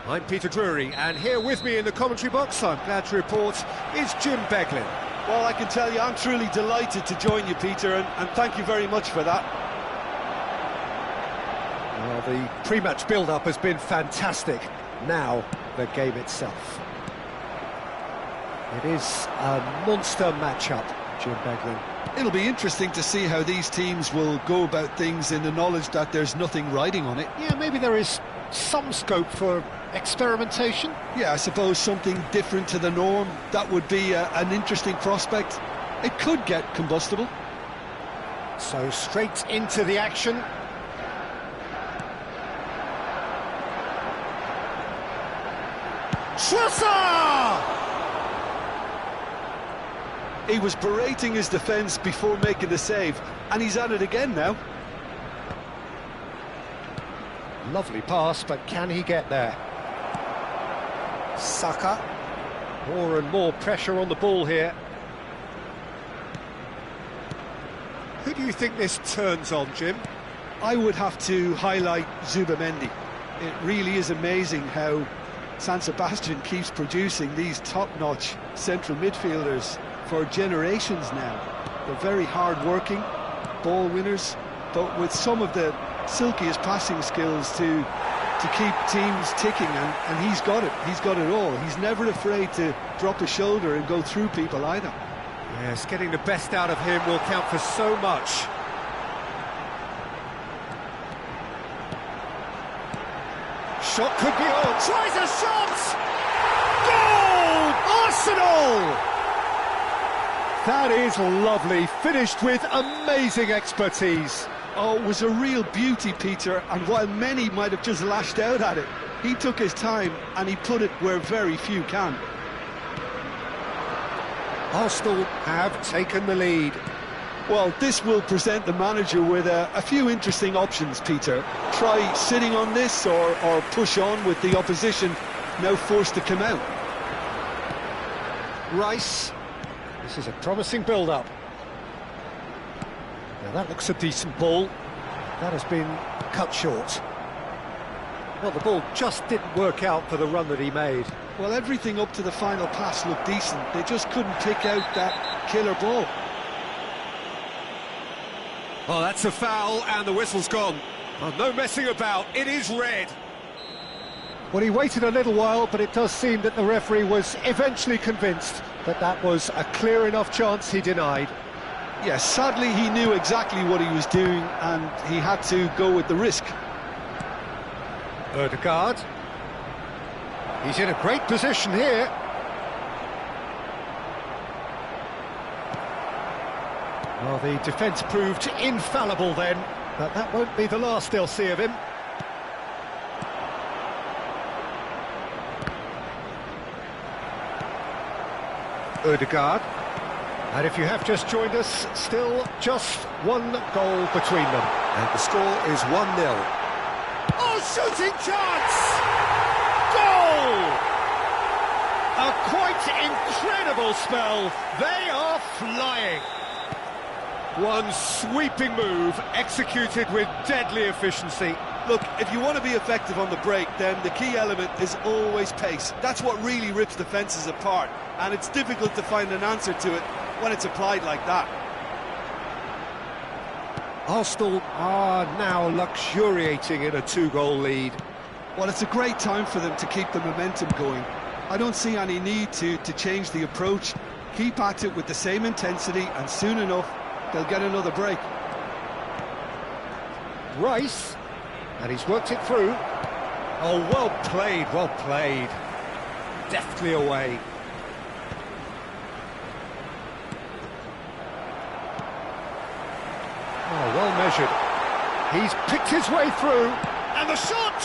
I'm Peter Drury, and here with me in the commentary box, I'm glad to report, is Jim Beglin. Well, I can tell you, I'm truly delighted to join you, Peter, and thank you very much for that. Well, the pre-match build-up has been fantastic. Now, the game itself. It is a monster matchup, Jim Beglin. It'll be interesting to see how these teams will go about things in the knowledge that there's nothing riding on it. Yeah, maybe there is some scope for experimentation. Yeah, I suppose something different to the norm. That would be an interesting prospect. It could get combustible. So straight into the action. Schwarzer! He was berating his defence before making the save, and he's at it again now. Lovely pass, but can he get there? Saka. More and more pressure on the ball here. Who do you think this turns on, Jim? I would have to highlight Zubamendi. It really is amazing how San Sebastian keeps producing these top-notch central midfielders for generations now. They're very hard-working, ball winners, but with some of the silkiest passing skills to keep teams ticking, and he's got it. He's got it all. He's never afraid to drop his shoulder and go through people either. Yes, getting the best out of him will count for so much. Shot could be on. Tries a shot! Goal! Arsenal! That is lovely, finished with amazing expertise. Oh, it was a real beauty, Peter, and while many might have just lashed out at it, he took his time and he put it where very few can. Arsenal have taken the lead. Well, this will present the manager with a few interesting options, Peter. Try sitting on this or push on with the opposition now forced to come out. Rice. This is a promising build-up. Now that looks a decent ball. That has been cut short. Well, the ball just didn't work out for the run that he made. Well, everything up to the final pass looked decent. They just couldn't pick out that killer ball. Oh, that's a foul, and the whistle's gone. Oh, no messing about, it is red. Well, he waited a little while, but it does seem that the referee was eventually convinced that that was a clear enough chance he denied. Yes, sadly he knew exactly what he was doing, and he had to go with the risk. Odegaard. He's in a great position here. Well, the defence proved infallible then, but that won't be the last they'll see of him. Odegaard. And if you have just joined us, still just one goal between them. And the score is 1-0. Oh, shooting chance! Goal! A quite incredible spell. They are flying. One sweeping move, executed with deadly efficiency. Look, if you want to be effective on the break, then the key element is always pace. That's what really rips defences apart, and it's difficult to find an answer to it when it's applied like that. Arsenal are now luxuriating in a 2-goal lead. Well, it's a great time for them to keep the momentum going. I don't see any need to change the approach. Keep at it with the same intensity, and soon enough, they'll get another break. Rice, and he's worked it through. Oh, well played, well played. Deftly away. Oh, well measured. He's picked his way through, and the shot!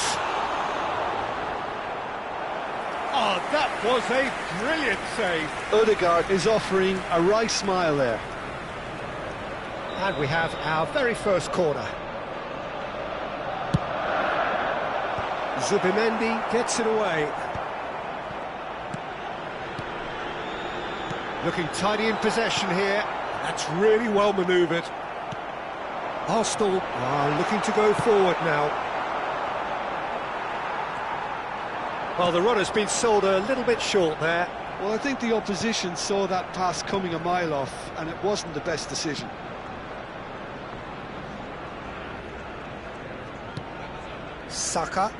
Oh, that was a brilliant save. Odegaard is offering a right smile there. And we have our very first corner. Zubamendi gets it away. Looking tidy in possession here. That's really well manoeuvred. Arsenal are looking to go forward now. Well, the runner's been sold a little bit short there. Well, I think the opposition saw that pass coming a mile off, and it wasn't the best decision. Saka.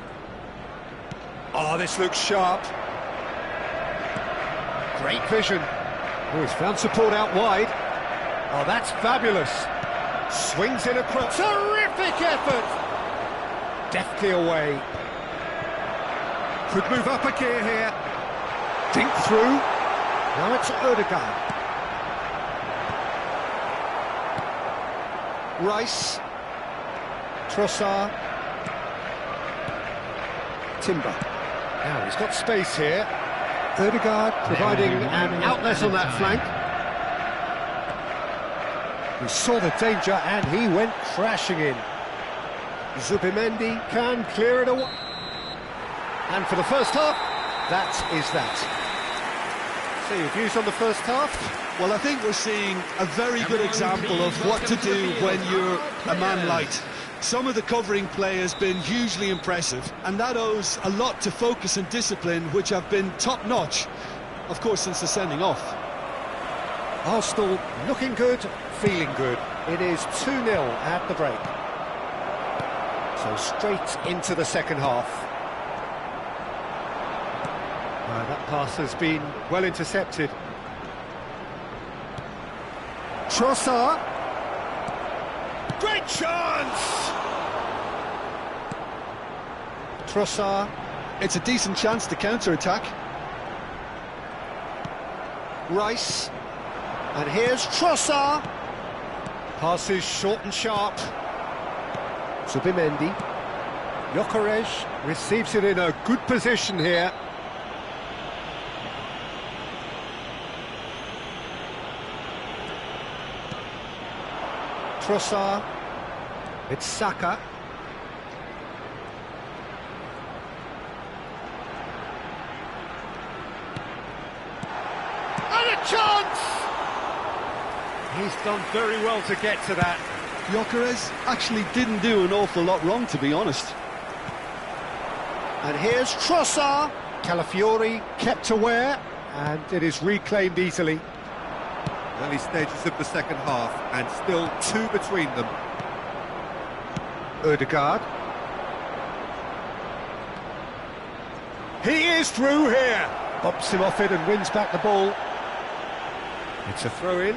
Oh, this looks sharp. Great vision. Oh, he's found support out wide. Oh, that's fabulous. Swings in across. Terrific effort. Deftly away. Could move up a gear here. Dink through. Now it's Odegaard. Rice. Trossard. Timber. Now he's got space here. Odegaard providing an outlet on that flank. He saw the danger and he went crashing in. Zubimendi can clear it away. And for the first half, that is that. So your views on the first half? Well, I think we're seeing a very good example of what to do when you're a man light. Some of the covering play has been hugely impressive, and that owes a lot to focus and discipline, which have been top-notch, of course, since the sending off. Arsenal looking good, feeling good. It is 2-0 at the break. So straight into the second half. That pass has been well intercepted. Trossard. Great chance! Trossard. It's a decent chance to counter-attack. Rice. And here's Trossard. Passes short and sharp. Zubimendi. Gyökeres receives it in a good position here. Trossard. It's Saka. And a chance! He's done very well to get to that. Gyökeres actually didn't do an awful lot wrong, to be honest. And here's Trossard. Calafiori kept aware, and it is reclaimed easily. Early stages of the second half, and still 2 between them. Odegaard. He is through here. Bumps him off it and wins back the ball. It's a throw-in.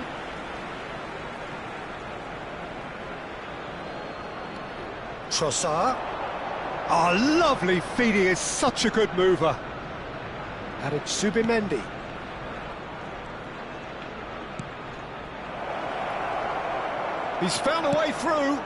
Trossard. Oh, lovely feed. He is such a good mover. And it's Zubimendi. He's found a way through.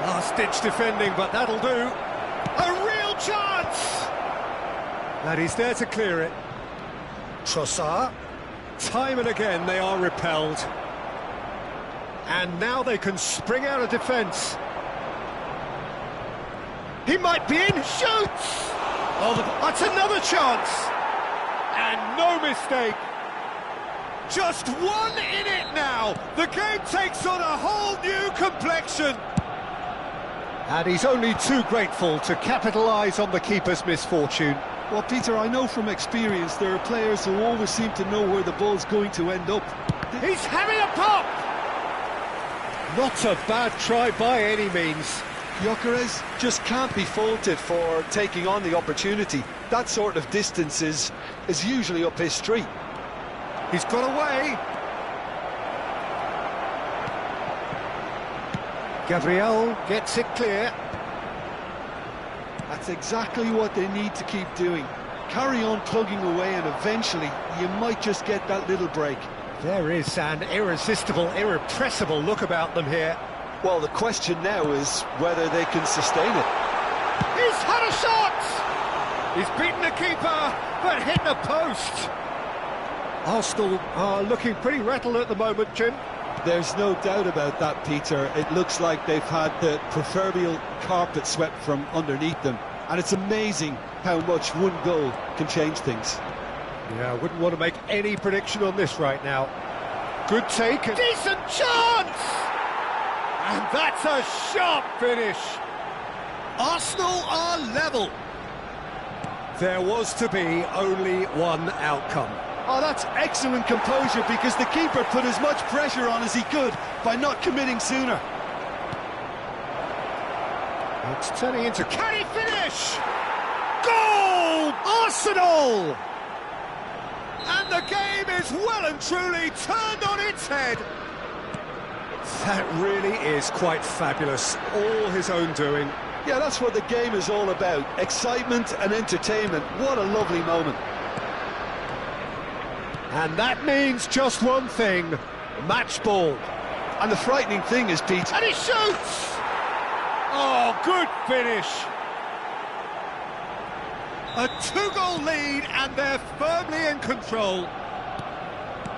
Last-ditch defending, but that'll do. A real chance! And he's there to clear it. Trossard. Time and again they are repelled. And now they can spring out of defence. He might be in, shoots! Oh, that's another chance! And no mistake. Just one in it now. The game takes on a whole new complexion. And he's only too grateful to capitalise on the keeper's misfortune. Well, Peter, I know from experience there are players who always seem to know where the ball's going to end up. He's having a pop! Not a bad try by any means. Gyökeres just can't be faulted for taking on the opportunity. That sort of distance is usually up his street. He's got away. Gabriel gets it clear. That's exactly what they need to keep doing. Carry on plugging away and eventually you might just get that little break. There is an irresistible, irrepressible look about them here. Well, the question now is whether they can sustain it. He's had a shot! He's beaten the keeper, but hit the post. Arsenal are looking pretty rattled at the moment, Jim. There's no doubt about that, Peter. It looks like they've had the proverbial carpet swept from underneath them. And it's amazing how much one goal can change things. Yeah, I wouldn't want to make any prediction on this right now. Good take. Decent chance! And that's a sharp finish. Arsenal are level. There was to be only one outcome. Oh, that's excellent composure, because the keeper put as much pressure on as he could by not committing sooner. It's turning into... Can he finish? Goal! Arsenal! And the game is well and truly turned on its head. That really is quite fabulous. All his own doing. Yeah, that's what the game is all about. Excitement and entertainment. What a lovely moment. And that means just one thing. Match ball. And the frightening thing is, Pete... And he shoots! Oh, good finish. A two-goal lead, and they're firmly in control.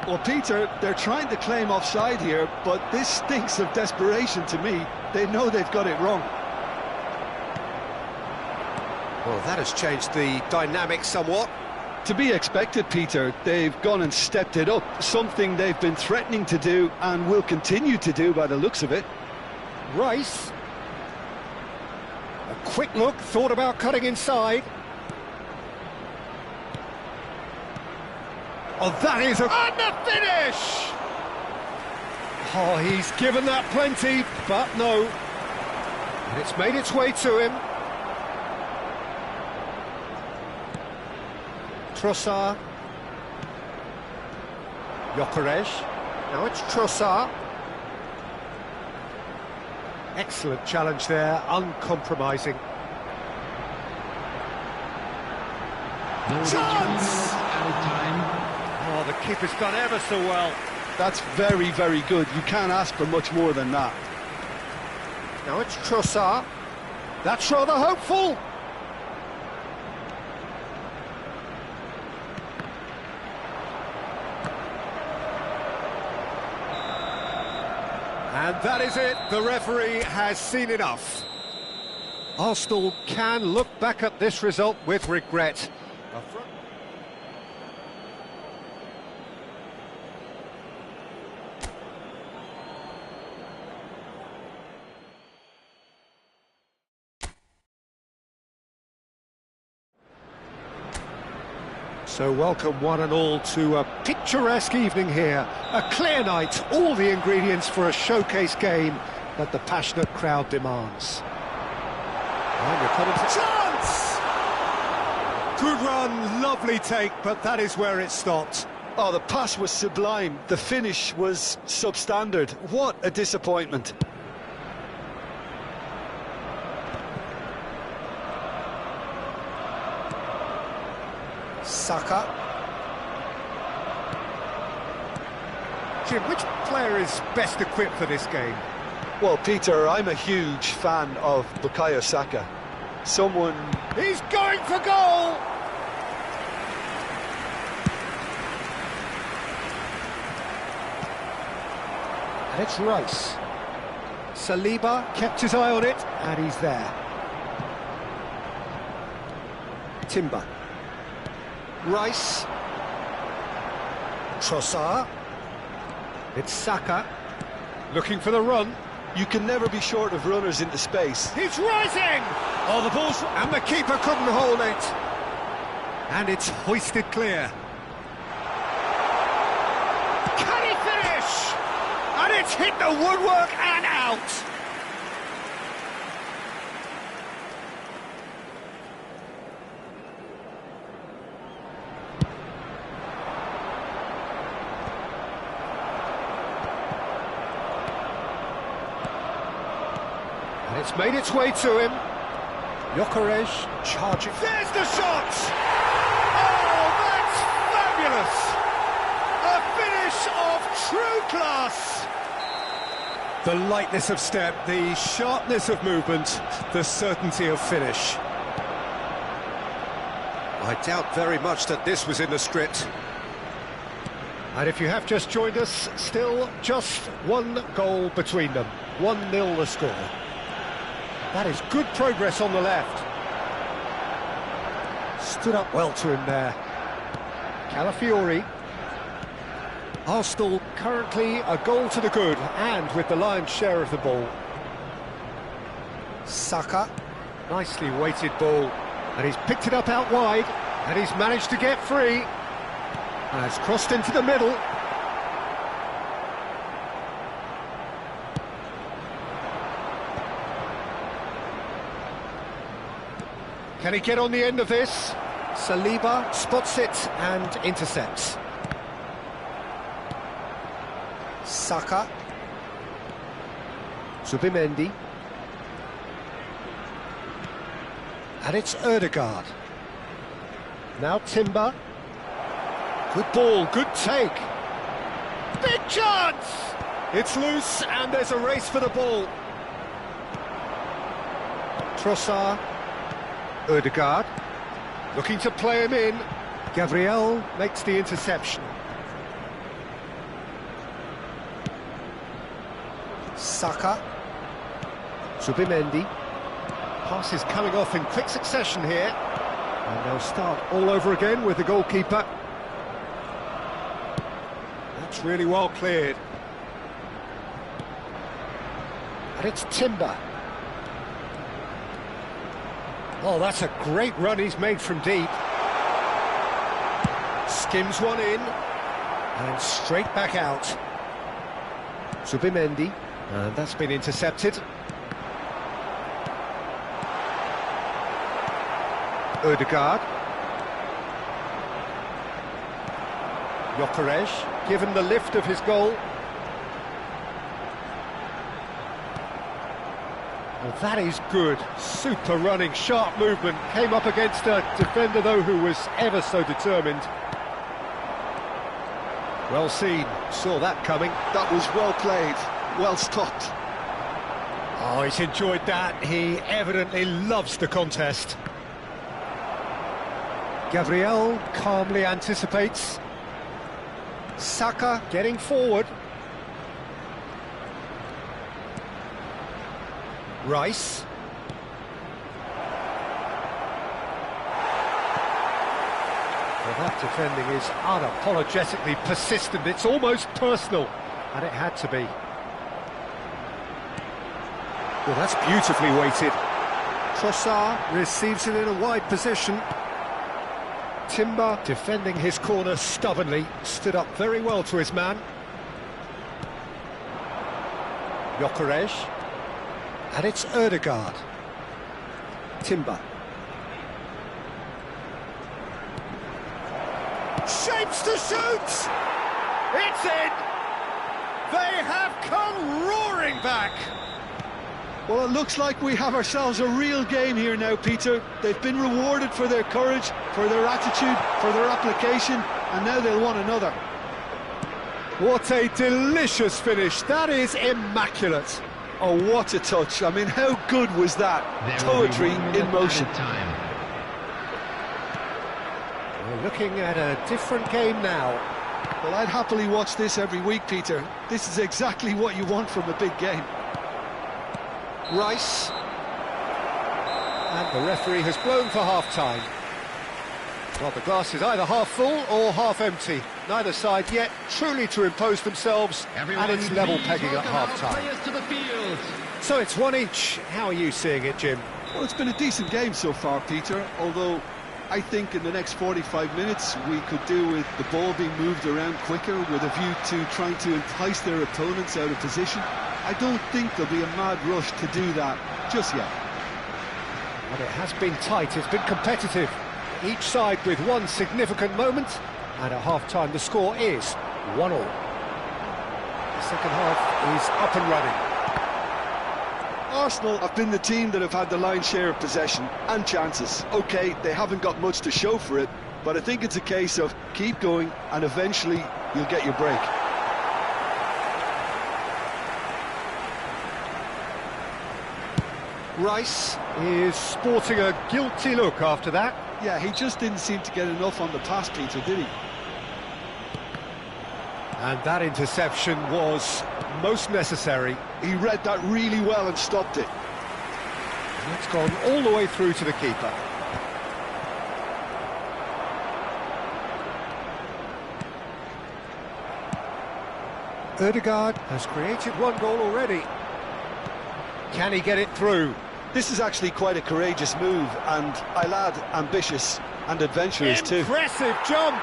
Well, Peter, they're trying to claim offside here, but this stinks of desperation to me. They know they've got it wrong. Well, that has changed the dynamic somewhat. To be expected, Peter. They've gone and stepped it up, something they've been threatening to do and will continue to do by the looks of it. Rice. A quick look, thought about cutting inside. Oh, that is a... And the finish! Oh, he's given that plenty, but no. And it's made its way to him. Trossard. Gyökeres. Now it's Trossard. Excellent challenge there, uncompromising. Chance! Oh, the keeper's done ever so well. That's very, very good. You can't ask for much more than that. Now it's Trossard. That's rather hopeful. And that is it. The referee has seen enough. Arsenal can look back at this result with regret. So welcome one and all to a picturesque evening here. A clear night, all the ingredients for a showcase game that the passionate crowd demands. And you're coming to... Chance! Good run, lovely take, but that is where it stopped. Oh, the pass was sublime. The finish was substandard. What a disappointment. Saka. Jim, which player is best equipped for this game? Well, Peter, I'm a huge fan of Bukayo Saka. Someone... He's going for goal! And it's Rice. Saliba kept his eye on it, and he's there. Timber. Rice. Trossard. It's Saka. Looking for the run. You can never be short of runners into space. He's rising! Oh, the ball's... And the keeper couldn't hold it. And it's hoisted clear. Can he finish? And it's hit the woodwork and out. And it's made its way to him. Gyökeres charging. There's the shot! Oh, that's fabulous! A finish of true class! The lightness of step, the sharpness of movement, the certainty of finish. I doubt very much that this was in the script. And if you have just joined us, still just one goal between them. 1-0 the score. That is good progress on the left. Stood up well to him there. Calafiori. Arsenal currently a goal to the good, and with the lion's share of the ball. Saka. Nicely weighted ball. And he's picked it up out wide, and he's managed to get free. And it's crossed into the middle. Can he get on the end of this? Saliba spots it and intercepts. Saka. Zubimendi. And it's Ødegaard. Now Timber. Good ball, good take. Big chance! It's loose and there's a race for the ball. Trossard. Ødegaard. Looking to play him in. Gabriel makes the interception. Saka. Zubimendi. Pass is coming off in quick succession here. And they'll start all over again with the goalkeeper. That's really well cleared. And it's Timber. Oh, that's a great run he's made from deep. Skims one in. And straight back out. Zubimendi. And that's been intercepted. Ødegaard. Gyökeres, given the lift of his goal. Well, that is good. Super running, sharp movement. Came up against a defender, though, who was ever so determined. Well seen. Saw that coming. That was well played, well stopped. Oh, he's enjoyed that. He evidently loves the contest. Gabriel calmly anticipates. Saka getting forward. Rice. Well, that defending is unapologetically persistent. It's almost personal, and it had to be. Well, that's beautifully weighted. Trossard receives it in a wide position. Timber defending his corner stubbornly, stood up very well to his man. Gyökeres. And it's Ødegaard. Timber. Shapes to shoot! It's in! They have come roaring back! Well, it looks like we have ourselves a real game here now, Peter. They've been rewarded for their courage, for their attitude, for their application, and now they'll want another. What a delicious finish. That is immaculate. Oh, what a touch. I mean, how good was that? Poetry in motion. We're looking at a different game now. Well, I'd happily watch this every week, Peter. This is exactly what you want from a big game. Rice. And the referee has blown for half-time. Well, the glass is either half full or half empty. Neither side yet truly to impose themselves, and it's level pegging at half-time. So it's one each. How are you seeing it, Jim? Well, it's been a decent game so far, Peter, although I think in the next 45 minutes we could do with the ball being moved around quicker with a view to trying to entice their opponents out of position. I don't think there'll be a mad rush to do that just yet. But it has been tight, it's been competitive. Each side with one significant moment, and at half-time the score is 1-1. The second half is up and running. Arsenal have been the team that have had the lion's share of possession and chances. OK, they haven't got much to show for it, but I think it's a case of keep going and eventually you'll get your break. Rice is sporting a guilty look after that. Yeah, he just didn't seem to get enough on the pass, Peter, did he? And that interception was most necessary. He read that really well and stopped it. And it's gone all the way through to the keeper. Ødegaard has created one goal already. Can he get it through? This is actually quite a courageous move, and I'll add ambitious and adventurous too. Impressive jump!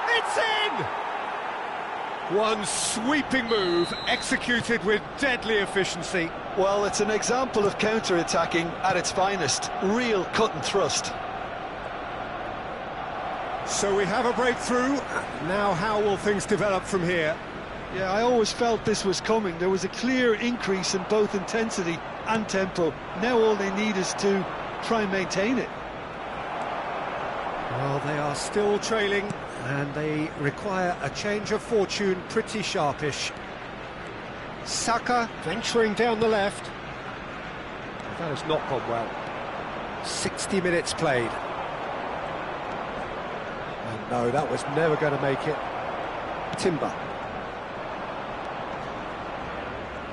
It's in! One sweeping move, executed with deadly efficiency. Well, it's an example of counter-attacking at its finest. Real cut and thrust. So we have a breakthrough. Now how will things develop from here? Yeah, I always felt this was coming. There was a clear increase in both intensity and tempo. Now all they need is to try and maintain it. Well, they are still trailing, and they require a change of fortune pretty sharpish. Saka venturing down the left. That has not gone well. 60 minutes played. And no, that was never going to make it. Timber.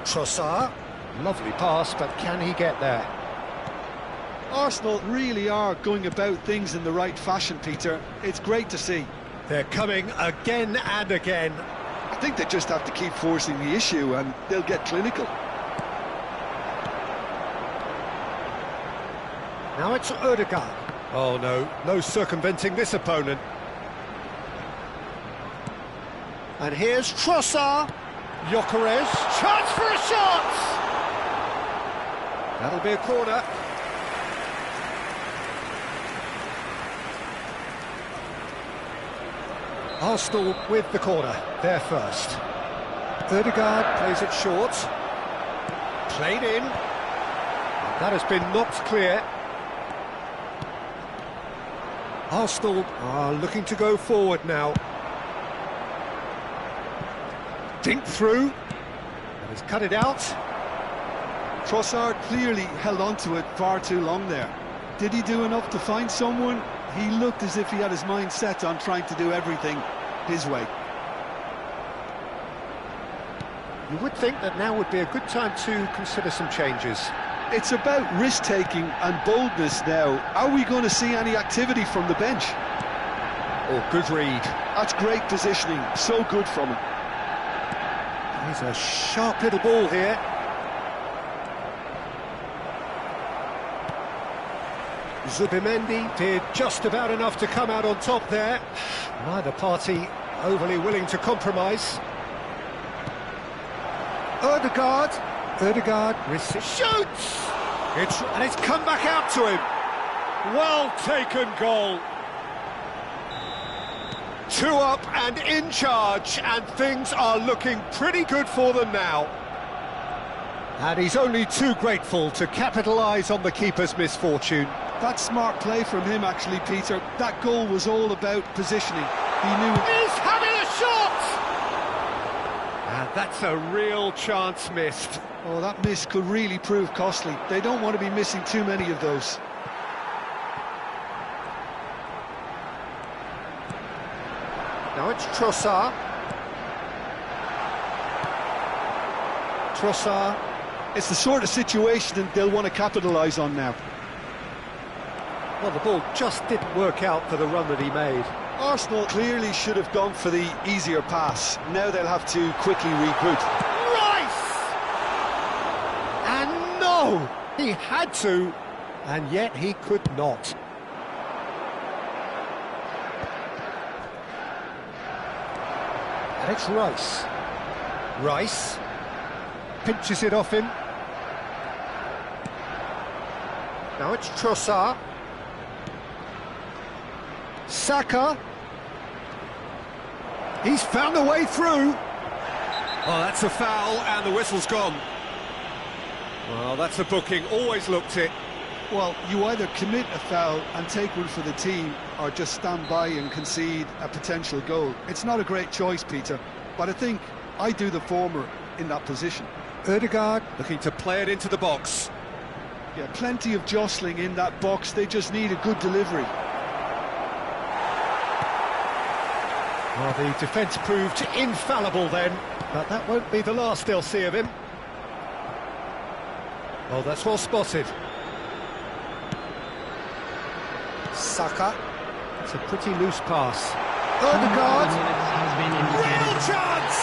Trossard. Lovely pass, but can he get there? Arsenal really are going about things in the right fashion, Peter. It's great to see. They're coming again and again. I think they just have to keep forcing the issue and they'll get clinical. Now it's Ødegaard. Oh no, no circumventing this opponent. And here's Trossard. Gyökeres. Chance for a shot! That'll be a corner. Arsenal with the corner, there first. Ødegaard plays it short. Played in. That has been knocked clear. Arsenal are looking to go forward now. Dink through. And he's cut it out. Trossard clearly held on to it far too long there. Did he do enough to find someone? He looked as if he had his mind set on trying to do everything his way. You would think that now would be a good time to consider some changes. It's about risk-taking and boldness now. Are we going to see any activity from the bench? Oh, good read. That's great positioning, so good from him. He's a sharp little ball here. Zubimendi did just about enough to come out on top there. Neither party overly willing to compromise. Ødegaard. Ødegaard shoots! And it's come back out to him. Well taken goal. 2 up and in charge, and things are looking pretty good for them now. And he's only too grateful to capitalise on the keeper's misfortune. That's smart play from him, actually, Peter. That goal was all about positioning. He knew... He's having a shot! And that's a real chance missed. Oh, that miss could really prove costly. They don't want to be missing too many of those. Now it's Trossard. Trossard. It's the sort of situation that they'll want to capitalise on now. Well, the ball just didn't work out for the run that he made. Arsenal clearly should have gone for the easier pass. Now they'll have to quickly regroup. Rice! And no! He had to, and yet he could not. And it's Rice. Rice pinches it off him. Now it's Trossard. Saka. He's found a way through. Oh, that's a foul, and the whistle's gone. Well, that's a booking. Always looked it. Well, you either commit a foul and take one for the team, or just stand by and concede a potential goal. It's not a great choice, Peter, but I think I do the former in that position. Ødegaard looking to play it into the box. Yeah, plenty of jostling in that box. They just need a good delivery. Well, the defence proved infallible then, but that won't be the last they'll see of him. Oh, that's well spotted. Saka. It's a pretty loose pass. Ødegaard. Real chance!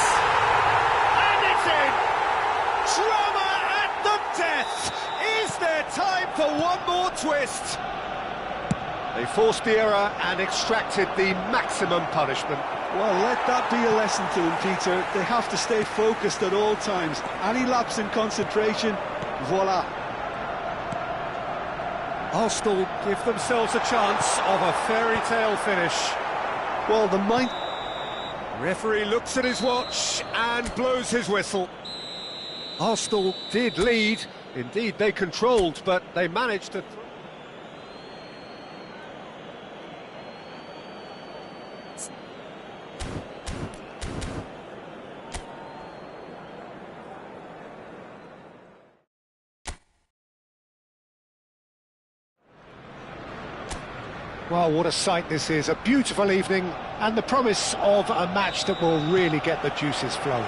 Oh, one more twist! They forced the error and extracted the maximum punishment. Well, let that be a lesson to them, Peter. They have to stay focused at all times. Any lapse in concentration, voila. Arsenal give themselves a chance of a fairy tale finish. Well, the mind... Referee looks at his watch and blows his whistle. Arsenal did lead. Indeed, they controlled, but they managed to... Well, what a sight this is. A beautiful evening and the promise of a match that will really get the juices flowing.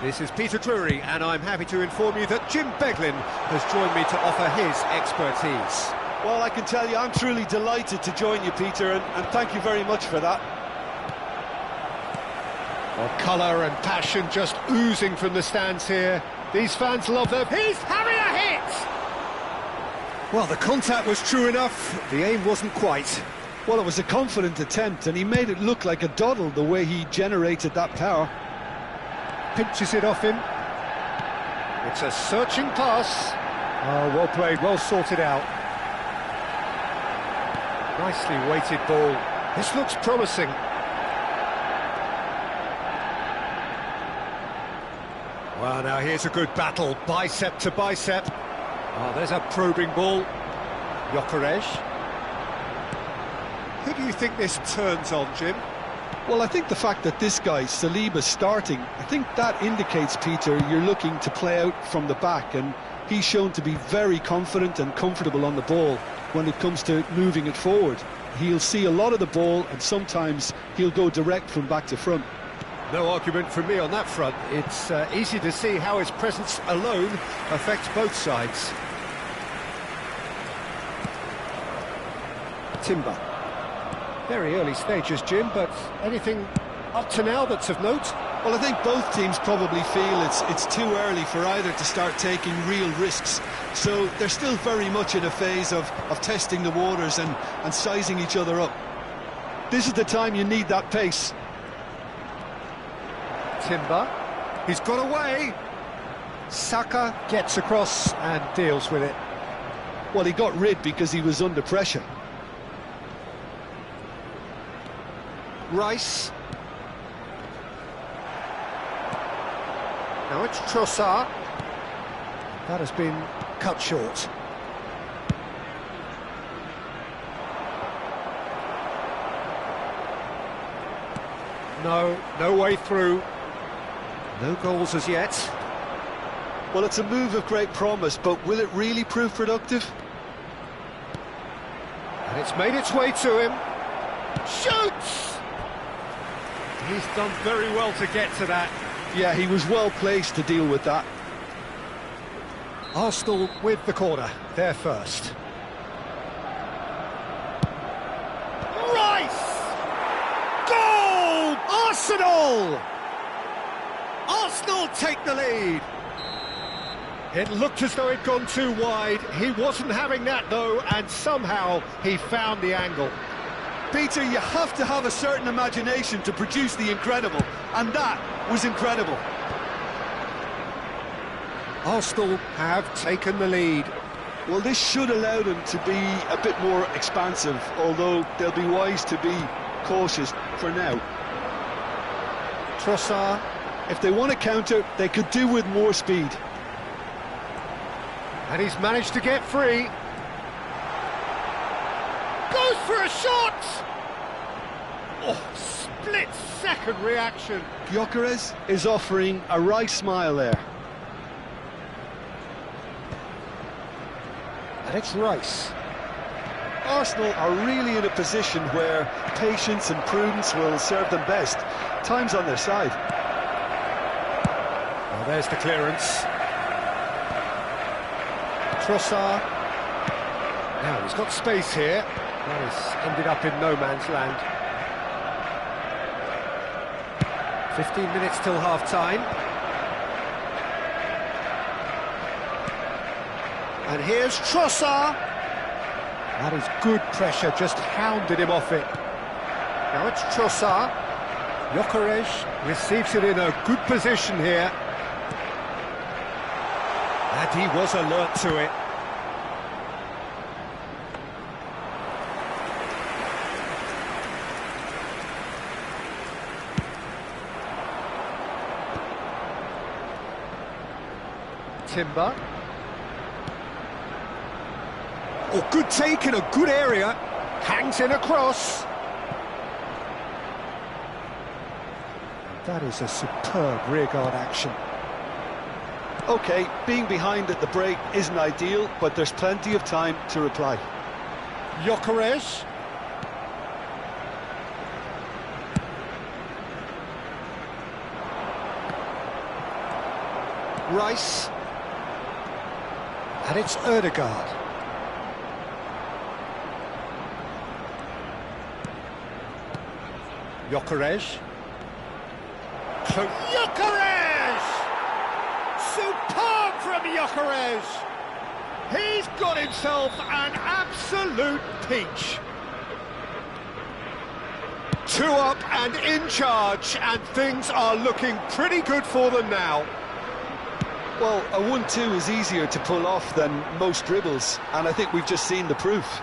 This is Peter Drury, and I'm happy to inform you that Jim Beglin has joined me to offer his expertise. Well, I can tell you, I'm truly delighted to join you, Peter, and thank you very much for that. Well, colour and passion just oozing from the stands here. These fans love them. He's having a hit! Well, the contact was true enough, the aim wasn't quite. Well, it was a confident attempt, and he made it look like a doddle the way he generated that power. Pinches it off him. It's a searching pass. Oh, well played, well sorted out. Nicely weighted ball. This looks promising. Well, now here's a good battle, bicep to bicep. Oh, there's a probing ball. Gyökeres. Who do you think this turns on, Jim? Well, I think the fact that this guy, Saliba's starting, I think that indicates, Peter, you're looking to play out from the back, and he's shown to be very confident and comfortable on the ball when it comes to moving it forward. He'll see a lot of the ball, and sometimes he'll go direct from back to front. No argument from me on that front. It's easy to see how his presence alone affects both sides. Timber. Very early stages, Jim, but anything up to now that's of note? Well, I think both teams probably feel it's too early for either to start taking real risks. So they're still very much in a phase of testing the waters and sizing each other up. This is the time you need that pace. Timber. He's got away. Saka gets across and deals with it. Well, he got rid because he was under pressure. Rice. Now it's Trossard. That has been cut short. No way through. No goals as yet. Well, it's a move of great promise, but will it really prove productive? And it's made its way to him. Shoots! He's done very well to get to that. Yeah, he was well placed to deal with that. Arsenal with the corner, they're first. Rice! Goal! Arsenal! Arsenal take the lead. It looked as though it'd gone too wide. He wasn't having that, though, and somehow he found the angle. Peter, you have to have a certain imagination to produce the incredible, and that was incredible. Arsenal have taken the lead. Well, this should allow them to be a bit more expansive, although they'll be wise to be cautious for now. Trossard. If they want to counter, they could do with more speed. And he's managed to get free. Goes for a shot! Oh, split-second reaction. Gyökeres is offering a wry smile there. And it's Rice. Arsenal are really in a position where patience and prudence will serve them best. Time's on their side. Well, there's the clearance. Trossard. Now, he's got space here. That has ended up in no man's land. 15 minutes till half-time. And here's Trossard. That is good pressure, just hounded him off it. Now it's Trossard. Gyökeres receives it in a good position here. And he was alert to it. Timber. Oh, good take in a good area. Hangs in across. That is a superb rearguard action. OK, being behind at the break isn't ideal, but there's plenty of time to reply. Gyökeres. Rice. And it's Ødegaard. Gyökeres. Gyökeres! Superb from Gyökeres! He's got himself an absolute peach. 2 up and in charge, and things are looking pretty good for them now. Well, a 1-2 is easier to pull off than most dribbles, and I think we've just seen the proof.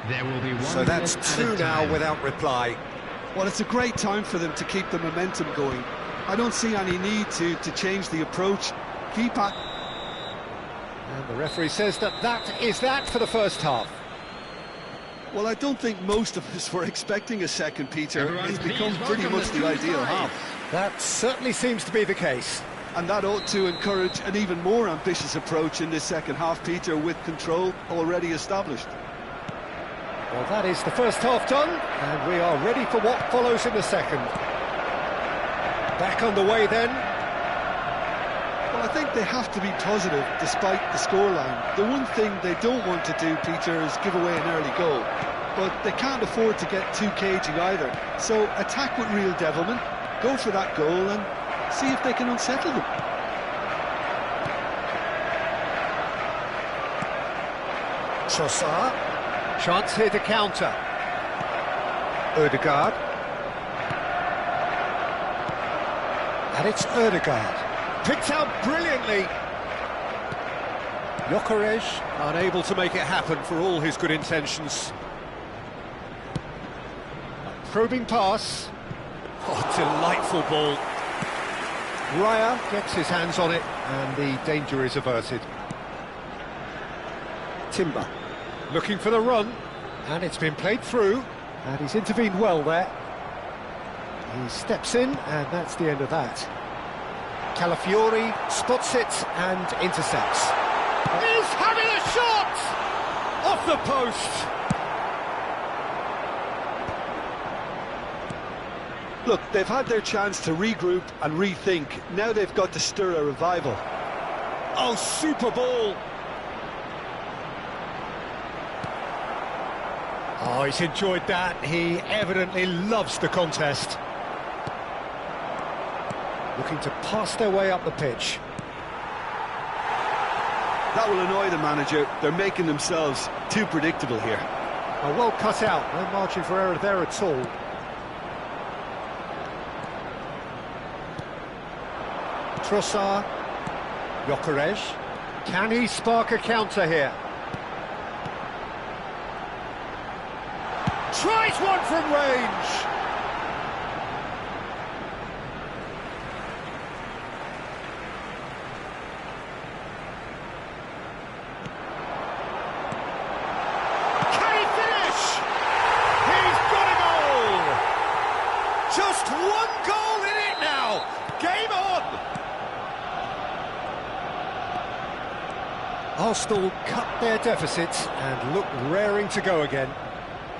There will be one. So that's 2 now without reply. Well, it's a great time for them to keep the momentum going. I don't see any need to change the approach. Keep at... And the referee says that is that for the first half. Well, I don't think most of us were expecting a second, Peter. Everyone, it's become please pretty welcome much the the ideal half. That certainly seems to be the case. And that ought to encourage an even more ambitious approach in this second half, Peter, with control already established. Well, that is the first half done, and we are ready for what follows in the second. Back underway then. Well, I think they have to be positive despite the scoreline. The one thing they don't want to do, Peter, is give away an early goal. But they can't afford to get too cagey either. So attack with real devilment, go for that goal and see if they can unsettle them. Trossard. Chance here to counter. Ødegaard. And it's Ødegaard. Picked out brilliantly. Gyökeres unable to make it happen for all his good intentions. A probing pass. Oh, delightful ball. Raya gets his hands on it and the danger is averted. Timber. Looking for the run, and it's been played through, and he's intervened well there. He steps in, and that's the end of that. Calafiori spots it and intercepts. He's having a shot! Off the post! Look, they've had their chance to regroup and rethink. Now they've got to stir a revival. Oh, super ball! Oh, he's enjoyed that. He evidently loves the contest. Looking to pass their way up the pitch. That will annoy the manager. They're making themselves too predictable here. Oh, well cut out. No margin for error there at all. Trossard. Gyökeres. Can he spark a counter here? Tries one from range. Can he finish? He's got a goal. Just one goal in it now. Game on. Arsenal cut their deficits and look raring to go again.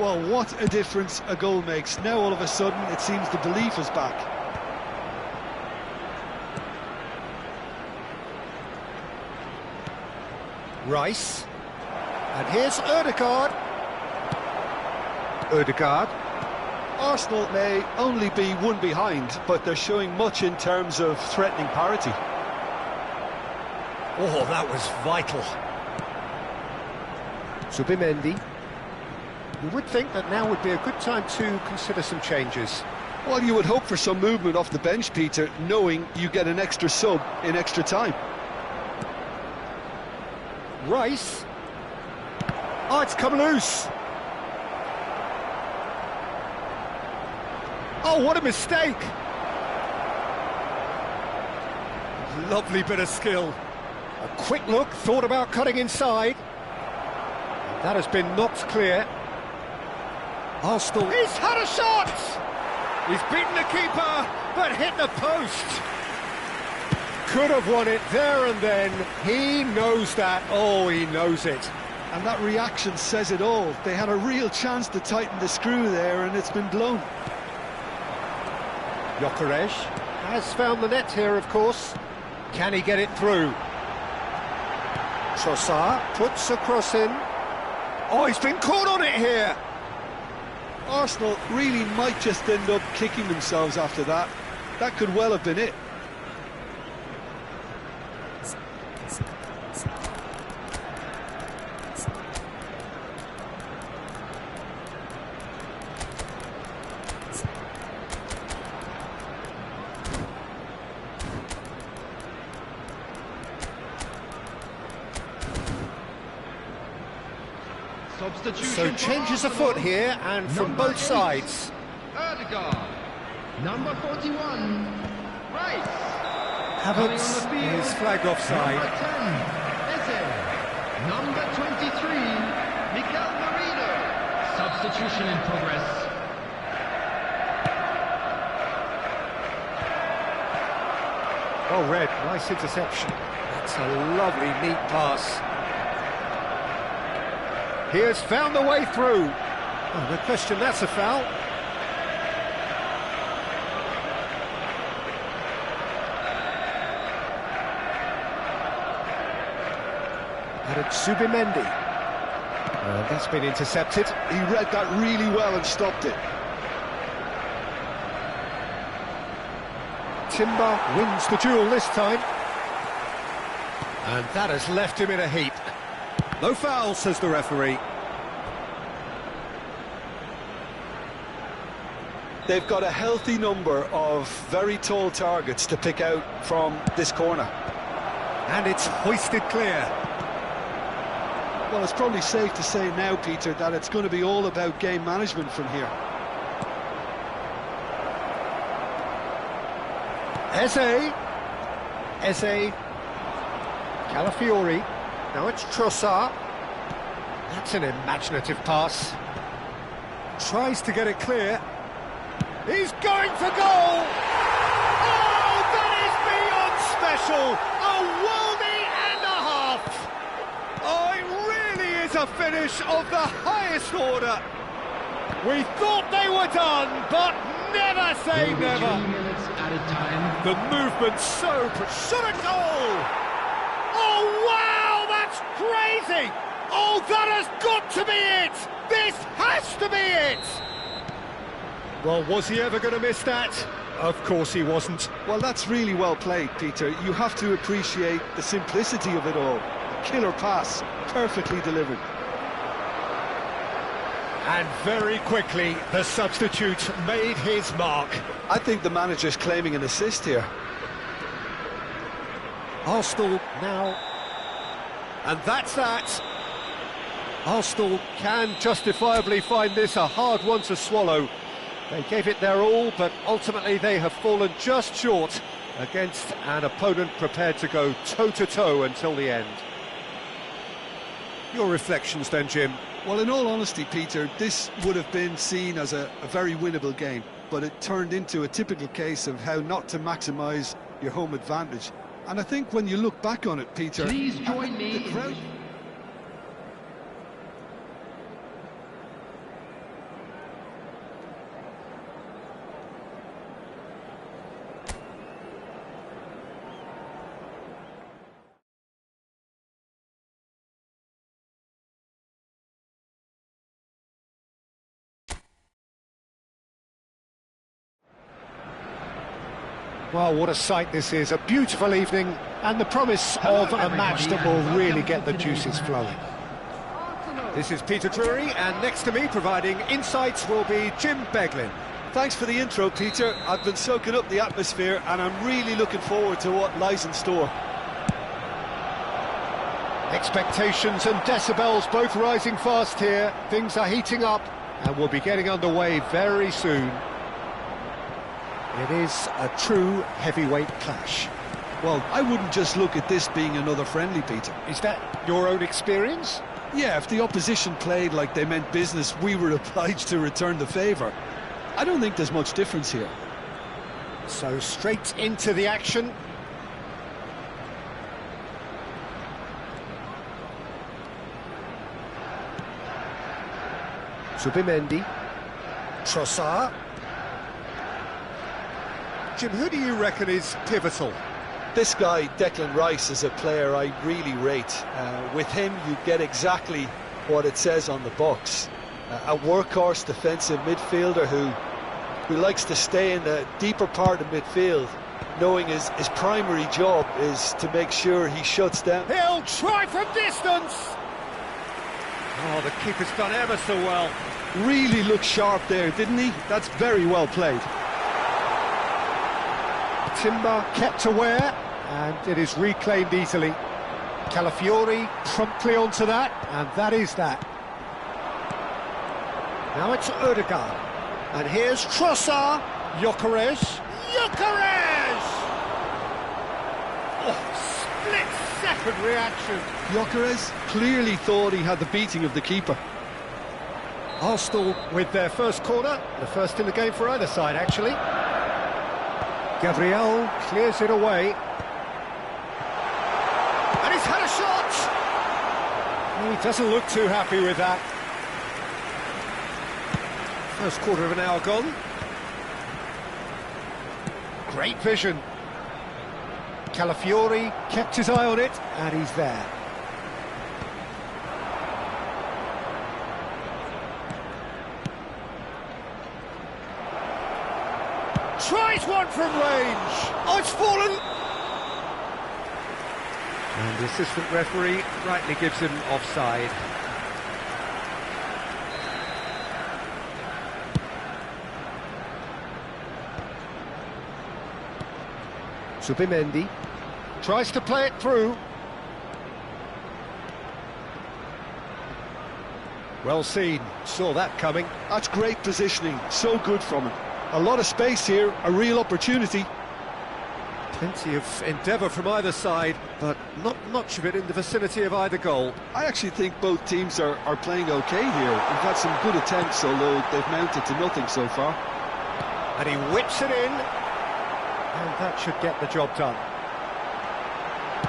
Well, what a difference a goal makes. Now all of a sudden it seems the belief is back. Rice. And here's Ødegaard. Ødegaard. Arsenal may only be one behind, but they're showing much in terms of threatening parity. Oh, that was vital. Zubimendi. You would think that now would be a good time to consider some changes. Well, you would hope for some movement off the bench, Peter, knowing you get an extra sub in extra time. Rice. Oh, it's come loose. Oh, what a mistake. Lovely bit of skill. A quick look, thought about cutting inside. That has been knocked clear. Arsenal. He's had a shot! He's beaten the keeper, but hit the post. Could have won it there and then. He knows that. Oh, he knows it. And that reaction says it all. They had a real chance to tighten the screw there, and it's been blown. Gyökeres has found the net here, of course. Can he get it through? Trossard puts a cross in. Oh, he's been caught on it here. Arsenal really might just end up kicking themselves after that. That could well have been it. So changes afoot here, and from both sides. Number 41, Rice. Havertz is flagged offside. Number 10, Eze. Number 23, Mikel Merino. Substitution in progress. Oh, Red, nice interception. That's a lovely, neat pass. He has found the way through. Oh, no question, that's a foul. And it's Zubimendi. That's been intercepted. He read that really well and stopped it. Timber wins the duel this time. And that has left him in a heap. No foul, says the referee. They've got a healthy number of very tall targets to pick out from this corner. And it's hoisted clear. Well, it's probably safe to say now, Peter, that it's going to be all about game management from here. Eze. Calafiori. Now it's Trossard. That's an imaginative pass. Tries to get it clear. He's going for goal! Oh, that is beyond special! A worldie and a half! Oh, it really is a finish of the highest order. We thought they were done, but never say never. 2 minutes added time. The movement's so... Shot a goal! Oh, wow, that's crazy! Oh, that has got to be it! This has to be it! Well, was he ever going to miss that? Of course he wasn't. Well, that's really well played, Peter. You have to appreciate the simplicity of it all. A killer pass, perfectly delivered. And very quickly, the substitute made his mark. I think the manager's claiming an assist here. Arsenal now... And that's that. Arsenal can justifiably find this a hard one to swallow. They gave it their all, but ultimately they have fallen just short against an opponent prepared to go toe-to-toe until the end. Your reflections then, Jim? Well, in all honesty, Peter, this would have been seen as a very winnable game, but it turned into a typical case of how not to maximise your home advantage. And I think when you look back on it, Peter... Please join me the crowd... Well, what a sight this is. A beautiful evening and the promise of a match that will really get the juices flowing. This is Peter Drury, and next to me providing insights will be Jim Beglin. Thanks for the intro, Peter. I've been soaking up the atmosphere and I'm really looking forward to what lies in store. Expectations and decibels both rising fast here. Things are heating up and we'll be getting underway very soon. It is a true heavyweight clash. Well, I wouldn't just look at this being another friendly, Peter. Is that your own experience? Yeah, if the opposition played like they meant business, we were obliged to return the favour. I don't think there's much difference here. So straight into the action. Zubimendi. Trossard. Jim, who do you reckon is pivotal? This guy, Declan Rice, is a player I really rate. With him, you get exactly what it says on the box. A workhorse defensive midfielder who likes to stay in the deeper part of midfield, knowing his primary job is to make sure he shuts down. He'll try from distance! Oh, the keeper's done ever so well. Really looked sharp there, didn't he? That's very well played. Timber kept aware, and it is reclaimed easily. Calafiori promptly onto that, and that is that. Now it's Odegaard, and here's Trossard. Gyökeres. Oh, split-second reaction. Gyökeres clearly thought he had the beating of the keeper. Arsenal with their first corner, the first in the game for either side, actually. Gabriel clears it away. And he's had a shot! He doesn't look too happy with that. First quarter of an hour gone. Great vision. Calafiori kept his eye on it, and he's there. Tries one from range. Oh, it's fallen. And the assistant referee rightly gives him offside. Zubimendi tries to play it through. Well seen, saw that coming. That's great positioning, so good from him. A lot of space here, a real opportunity. Plenty of endeavour from either side, but not much of it in the vicinity of either goal. I actually think both teams are playing okay here. We've had some good attempts, although they've mounted to nothing so far. And he whips it in. And that should get the job done.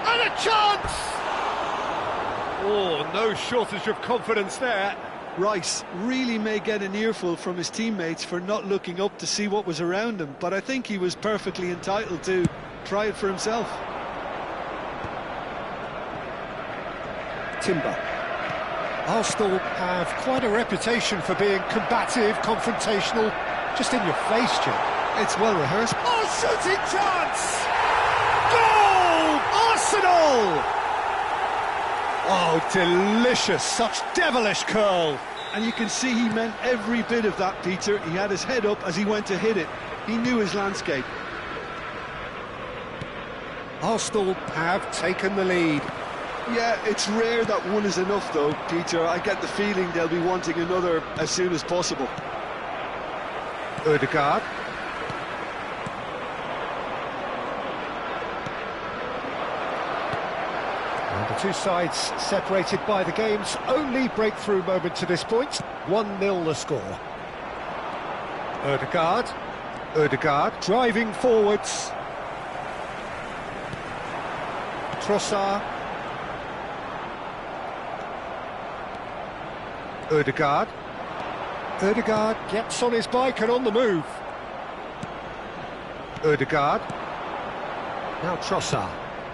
And a chance! Oh, no shortage of confidence there. Rice really may get an earful from his teammates for not looking up to see what was around him, but I think he was perfectly entitled to try it for himself. Timber. Arsenal have quite a reputation for being combative, confrontational, just in your face, Jim. It's well rehearsed. Oh, shooting chance! Goal! Arsenal! Oh, delicious, such devilish curl. And you can see he meant every bit of that, Peter. He had his head up as he went to hit it. He knew his landscape. Arsenal have taken the lead. Yeah, it's rare that one is enough, though, Peter. I get the feeling they'll be wanting another as soon as possible. Odegaard. And the two sides separated by the game's only breakthrough moment to this point. 1-0 the score. Odegaard driving forwards. Trossard. Odegaard gets on his bike and on the move. Odegaard. Now Trossard.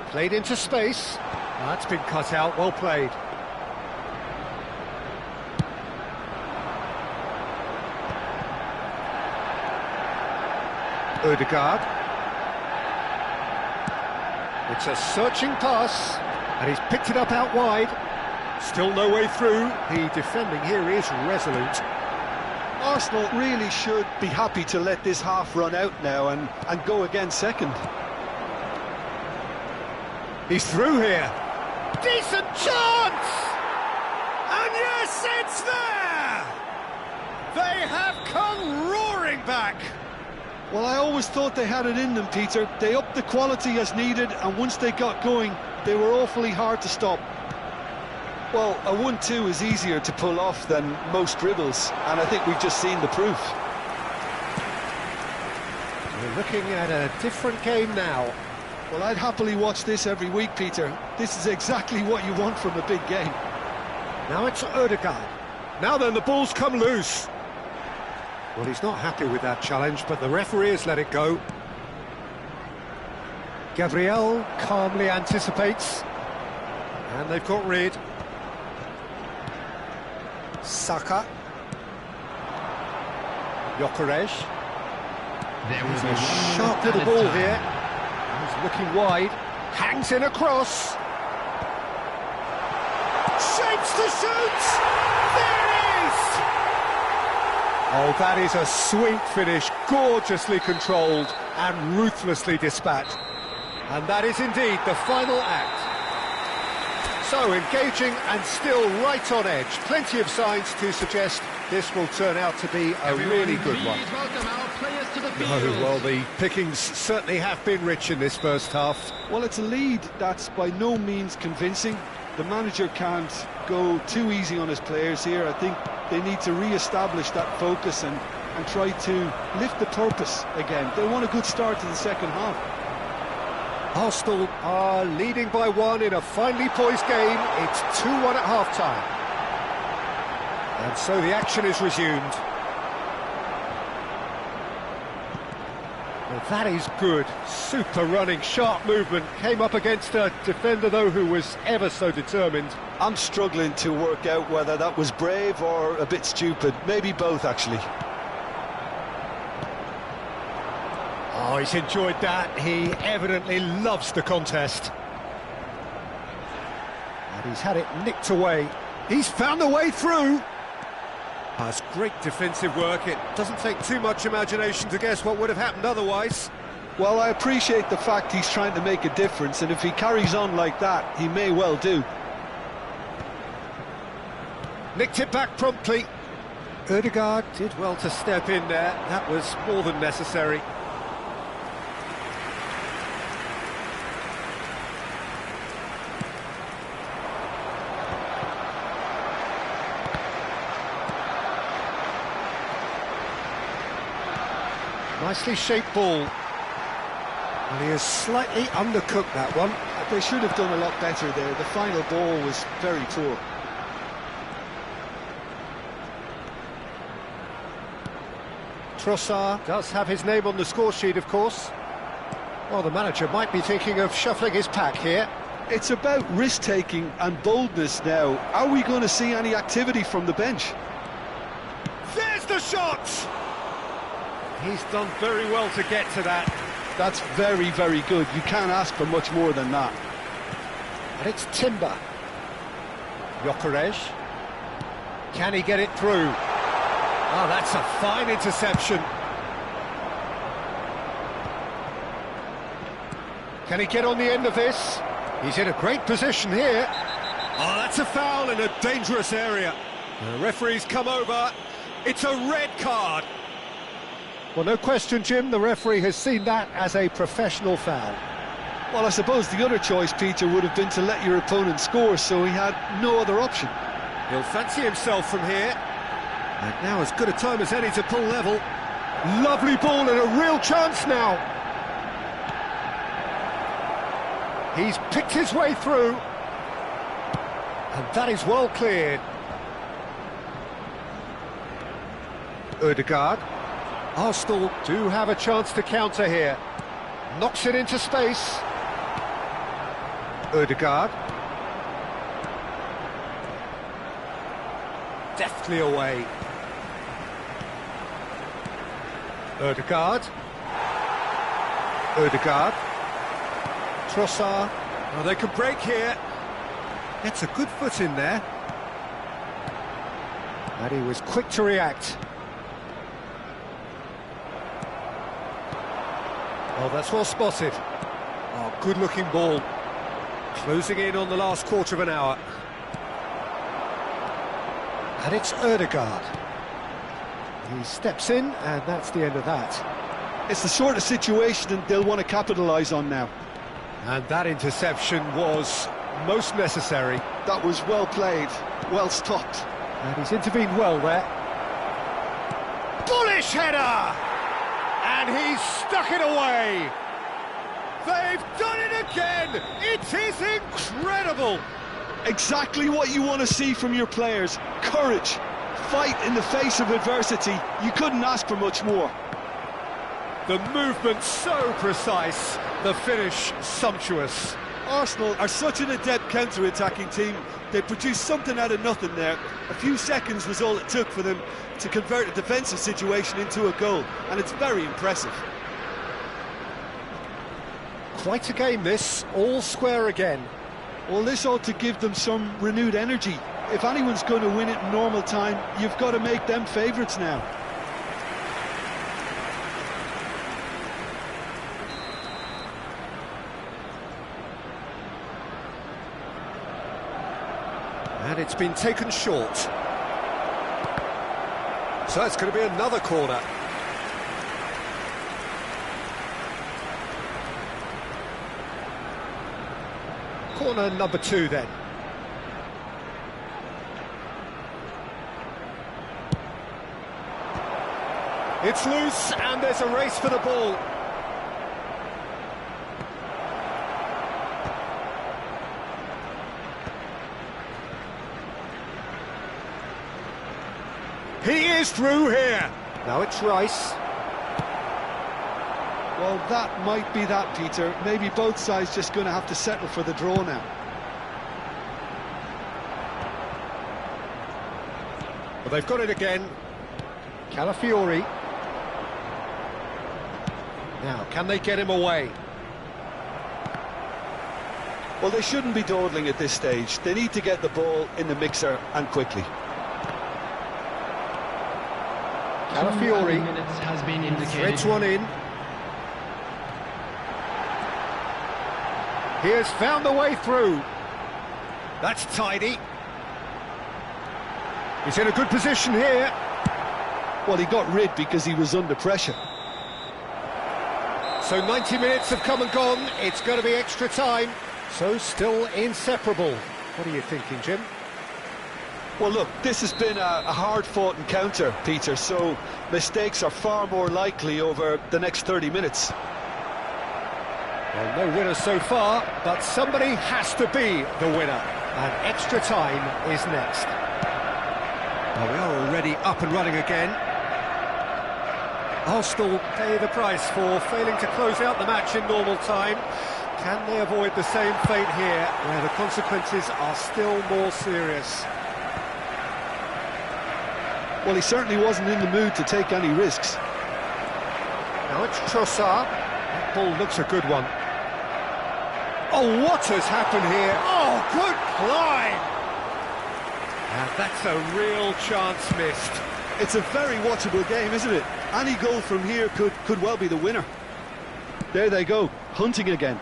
Played into space. That's been cut out, well played. Odegaard. It's a searching pass, and he's picked it up out wide. Still no way through. The defending here is resolute. Arsenal really should be happy to let this half run out now and go again second. He's through here. Decent chance! And yes, it's there! They have come roaring back. Well, I always thought they had it in them, Peter. They upped the quality as needed, and once they got going, they were awfully hard to stop. Well, a 1-2 is easier to pull off than most dribbles, and I think we've just seen the proof. We're looking at a different game now. Well, I'd happily watch this every week, Peter. This is exactly what you want from a big game. Now it's Odegaard. Now then, the ball's come loose. Well, he's not happy with that challenge, but the referee has let it go. Gabriel calmly anticipates. And they've got rid. Saka. Gyökeres. There will There's be a one sharp minute little added ball time. here. He's looking wide. Hangs in across. Shapes to shoot! There it is! Oh, that is a sweet finish, gorgeously controlled and ruthlessly dispatched. And that is indeed the final act. So, engaging and still right on edge. Plenty of signs to suggest this will turn out to be a really good one. Please welcome our players to the field. Oh, well, the pickings certainly have been rich in this first half. Well, it's a lead that's by no means convincing. The manager can't go too easy on his players here. I think they need to re-establish that focus and try to lift the purpose again. They want a good start to the second half. Arsenal are leading by 1 in a finely poised game. It's 2-1 at half-time. And so the action is resumed. Well, that is good. Super running, sharp movement. Came up against a defender, though, who was ever so determined. I'm struggling to work out whether that was brave or a bit stupid. Maybe both, actually. Oh, he's enjoyed that. He evidently loves the contest. And he's had it nicked away. He's found a way through. That's great defensive work. It doesn't take too much imagination to guess what would have happened otherwise. Well, I appreciate the fact he's trying to make a difference, and if he carries on like that, he may well do. Nicked it back promptly. Odegaard did well to step in there. That was more than necessary. Nicely shaped ball. And he has slightly undercooked that one. They should have done a lot better there. The final ball was very poor. Trossard does have his name on the score sheet, of course. Well, the manager might be thinking of shuffling his pack here. It's about risk-taking and boldness now. Are we going to see any activity from the bench? There's the shot! He's done very well to get to that. That's very, very good. You can't ask for much more than that. And it's Timber. Gyökeres. Can he get it through? Oh, that's a fine interception. Can he get on the end of this? He's in a great position here. Oh, that's a foul in a dangerous area. The referee's come over. It's a red card. Well, no question, Jim, the referee has seen that as a professional foul. Well, I suppose the other choice, Peter, would have been to let your opponent score, so he had no other option. He'll fancy himself from here. And now as good a time as any to pull level. Lovely ball and a real chance now. He's picked his way through. And that is well cleared. Odegaard. Arsenal do have a chance to counter here. Knocks it into space. Odegaard. Deftly away. Odegaard. Odegaard. Trossard. Oh, they can break here. Gets a good foot in there. And he was quick to react. Oh, that's well spotted. Oh, good-looking ball. Closing in on the last quarter of an hour. And it's Ødegaard. He steps in, and that's the end of that. It's the sort of situation that they'll want to capitalise on now. And that interception was most necessary. That was well played, well stopped. And he's intervened well there. Bullish header! And he's stuck it away! They've done it again! It is incredible! Exactly what you want to see from your players. Courage, fight in the face of adversity. You couldn't ask for much more. The movement so precise, the finish sumptuous. Arsenal are such an adept counter-attacking team. They produced something out of nothing there. A few seconds was all it took for them to convert a defensive situation into a goal, and it's very impressive. Quite a game this, all square again. Well, this ought to give them some renewed energy. If anyone's going to win it in normal time, you've got to make them favourites now. And it's been taken short. So it's going to be another corner. Corner number 2 then. It's loose and there's a race for the ball. He is through here. Now it's Rice. Well, that might be that, Peter. Maybe both sides just going to have to settle for the draw now. Well, they've got it again. Calafiori. Now, can they get him away? Well, they shouldn't be dawdling at this stage. They need to get the ball in the mixer and quickly. Calafiori has been indicated. threads one in. He has found the way through. That's tidy. He's in a good position here. Well, he got rid because he was under pressure. So 90 minutes have come and gone. It's going to be extra time. So still inseparable. What are you thinking, Jim? Well, look, this has been a hard-fought encounter, Peter, so mistakes are far more likely over the next 30 minutes. Well, no winners so far, but somebody has to be the winner. And extra time is next. Well, we are already up and running again. Arsenal pay the price for failing to close out the match in normal time. Can they avoid the same fate here, where the consequences are still more serious? Well, he certainly wasn't in the mood to take any risks. Now it's Trossard. That ball looks a good one. Oh, what has happened here? Oh, good climb! And that's a real chance missed. It's a very watchable game, isn't it? Any goal from here could well be the winner. There they go, hunting again.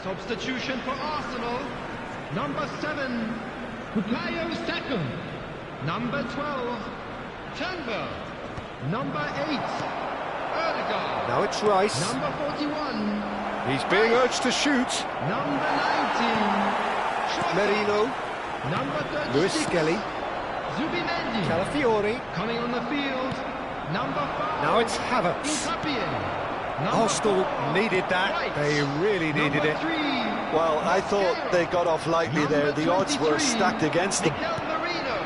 Substitution for Arsenal. Number 7, Bukayo Saka. Number 12, Turnbull. Number 8, Erdegaard. Now it's Rice. Number 41, He's being urged to shoot. number 19, Trossard. Merino. Number 36, Lewis Skelly. Zubimendi. Calafiori. Coming on the field, number 5, Now it's Havertz. Incapie. Number Arsenal 4, needed that. White. They really needed Number it. 3, Well, I thought they got off lightly there. The odds were stacked against them. Miguel Merino.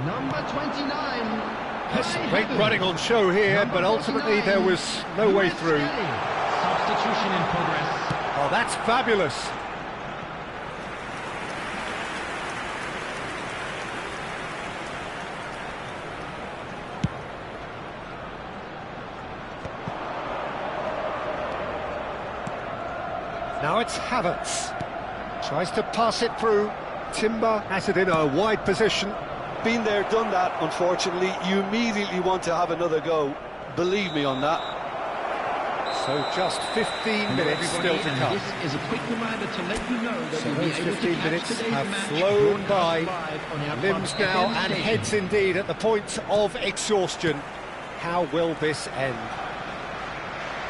Number 29, There's some great running on show here, Number but ultimately there 49, was no way Lewis through. Skelly. Substitution in progress. Oh, that's fabulous. Now it's Havertz. Tries to pass it through. Timber has it in a wide position. Been there, done that, unfortunately. You immediately want to have another go. Believe me on that. So just 15 minutes still to come. This is a quick reminder to let you know that So you'll be those able to 15 catch minutes today's have match flown broadcast by. live on our Limbs Club now FM and station. heads indeed at the point of exhaustion. How will this end?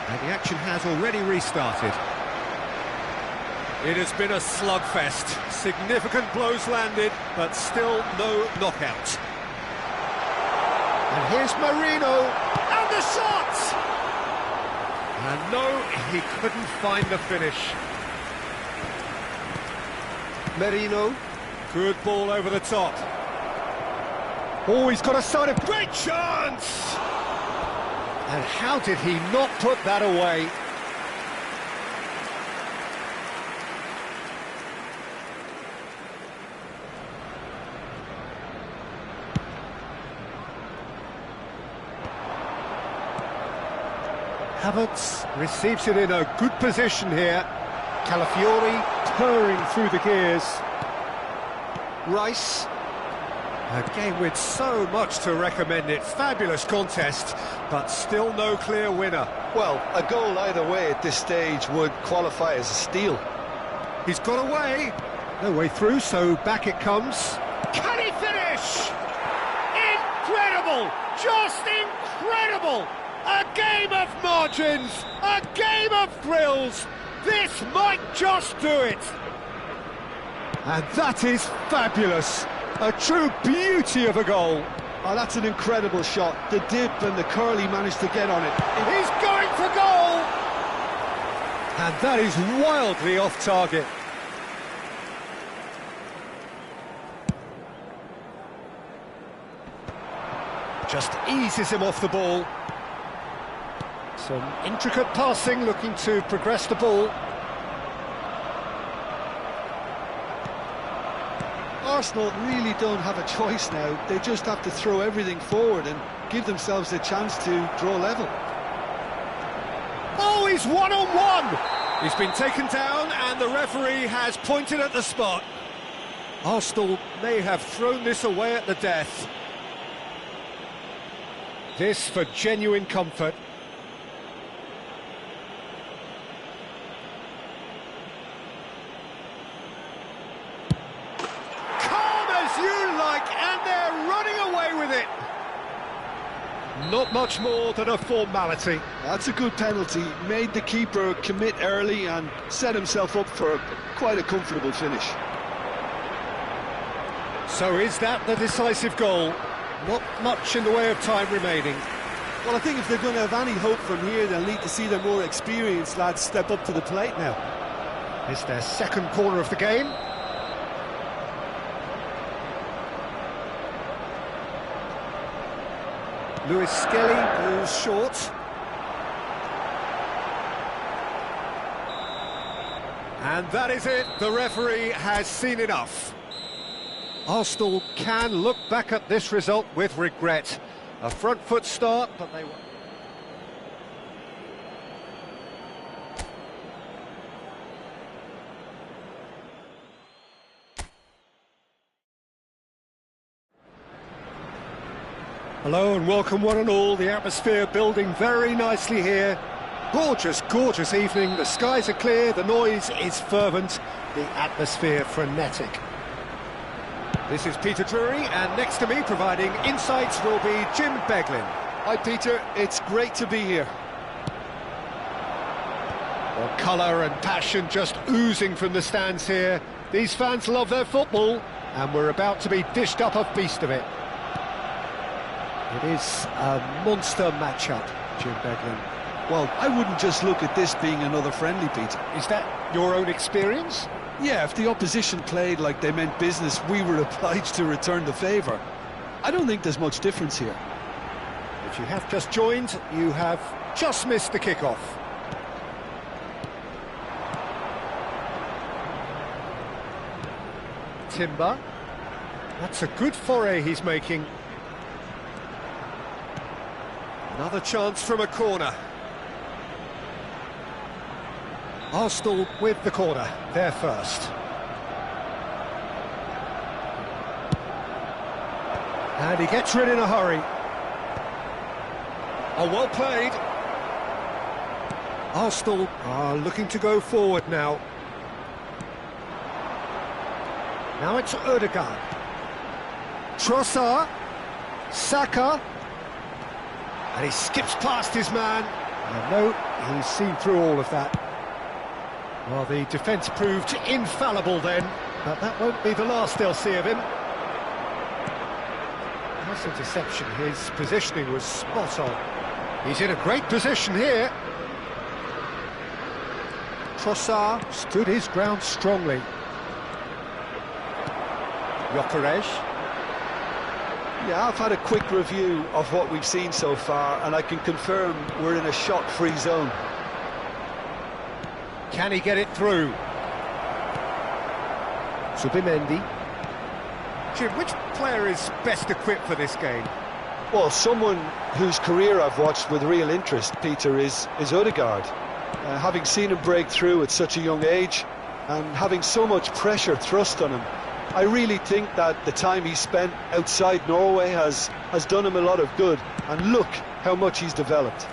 And the action has already restarted. It has been a slugfest. Significant blows landed, but still no knockout. And here's Marino, and the shot! And no, he couldn't find the finish. Merino, good ball over the top. Oh, he's got a side of great chance! And how did he not put that away? Havertz receives it in a good position here. Calafiori purring through the gears. Rice. A game with so much to recommend it. Fabulous contest, but still no clear winner. Well, a goal either way at this stage would qualify as a steal. He's got away. No way through, so back it comes. Can he finish? Incredible! Just incredible! A game of margins, a game of thrills. This might just do it. And that is fabulous. A true beauty of a goal. Oh, that's an incredible shot. The dip and the curl he managed to get on it. He's going for goal. And that is wildly off target. Just eases him off the ball. Some intricate passing, looking to progress the ball. Arsenal really don't have a choice now. They just have to throw everything forward and give themselves a chance to draw level. Oh, he's one-on-one! He's been taken down and the referee has pointed at the spot. Arsenal may have thrown this away at the death. This for genuine comfort. And they're running away with it. Not much more than a formality. That's a good penalty. Made the keeper commit early and set himself up for quite a comfortable finish. So is that the decisive goal? Not much in the way of time remaining. Well, I think if they're going to have any hope from here, they'll need to see their more experienced lads step up to the plate now. It's their second corner of the game. Lewis Skelly goes short. And that is it. The referee has seen enough. Arsenal can look back at this result with regret. A front foot start, but they were... Hello and welcome one and all. The atmosphere building very nicely here. Gorgeous, gorgeous evening. The skies are clear, the noise is fervent, the atmosphere frenetic. This is Peter Drury, and next to me providing insights will be Jim Beglin. Hi Peter, it's great to be here. Well, colour and passion just oozing from the stands here. These fans love their football, and we're about to be dished up a feast of it. It is a monster matchup, Jim Beglin. Well, I wouldn't just look at this being another friendly, Peter. Is that your own experience? Yeah, if the opposition played like they meant business, we were obliged to return the favour. I don't think there's much difference here. If you have just joined, you have just missed the kickoff. Timber. That's a good foray he's making. Another chance from a corner. Arsenal with the corner, there first. And he gets rid in a hurry. Oh, well played. Arsenal are looking to go forward now. Now it's Odegaard. Trossard. Saka. And he skips past his man. And no, he's seen through all of that. Well, the defence proved infallible then, but that won't be the last they'll see of him. Nice interception, his positioning was spot on. He's in a great position here. Trossard stood his ground strongly. Gyökeres. Yeah, I've had a quick review of what we've seen so far, and I can confirm we're in a shot-free zone. Can he get it through? Zubimendi. Jim, which player is best equipped for this game? Well, someone whose career I've watched with real interest, Peter, is Odegaard. Having seen him break through at such a young age, and having so much pressure thrust on him, I really think that the time he spent outside Norway has done him a lot of good, and look how much he's developed.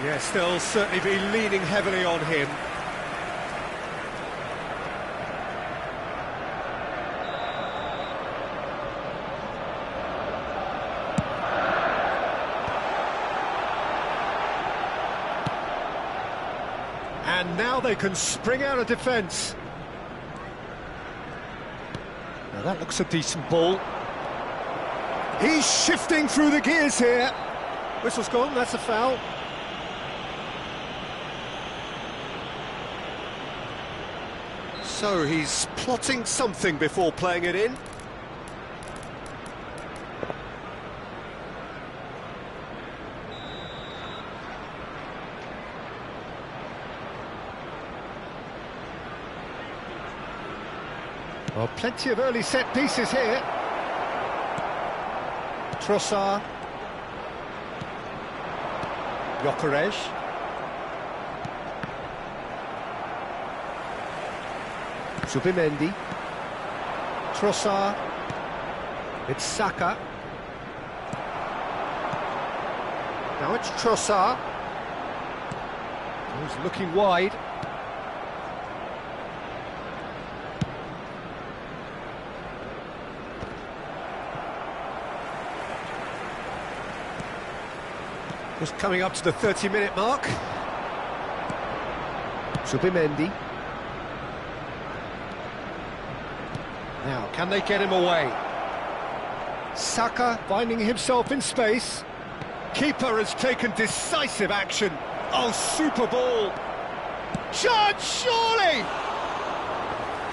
Yes, they'll certainly be leaning heavily on him. And now they can spring out of defence. Now that looks a decent ball. He's shifting through the gears here. Whistle's gone, that's a foul. So he's plotting something before playing it in. Well, plenty of early set pieces here. Trossard. Gyökeres. Zubimendi. Trossard. It's Saka. Now it's Trossard. He's looking wide. Just coming up to the 30-minute mark. Zubimendi. Now, can they get him away? Saka finding himself in space. Keeper has taken decisive action. Oh, super ball. Chance, surely!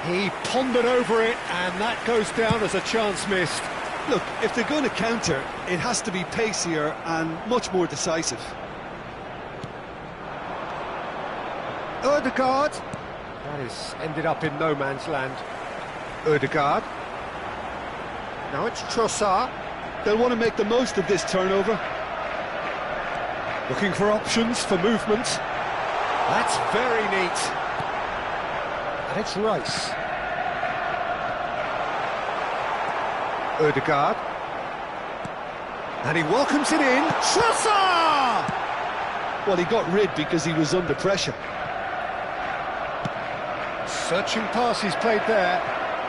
He pondered over it, and that goes down as a chance missed. Look, if they're going to counter, it has to be pacier and much more decisive. Odegaard. That is ended up in no man's land. Odegaard. Now it's Trossard. They'll want to make the most of this turnover. Looking for options for movement. That's very neat. And it's Rice. Odegaard. And he welcomes it in. Trossard! Well, he got rid because he was under pressure. Searching pass he's played there.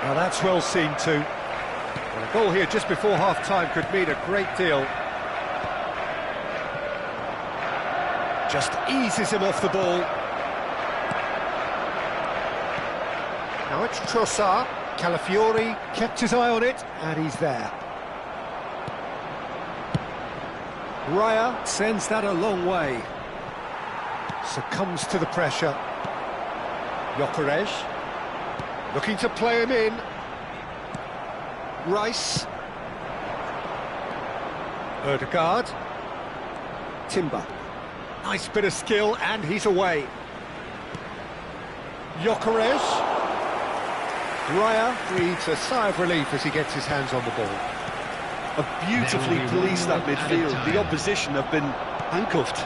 Now that's well seen too. Well, a goal here just before half-time could mean a great deal. Just eases him off the ball. Now it's Trossard. Calafiori kept his eye on it, and he's there. Raya sends that a long way. Succumbs to the pressure. Gyökeres looking to play him in. Rice. Ødegaard. Timber. Nice bit of skill, and he's away. Gyökeres. Raya breathes a sigh of relief as he gets his hands on the ball. A beautifully policed that midfield. The opposition have been handcuffed.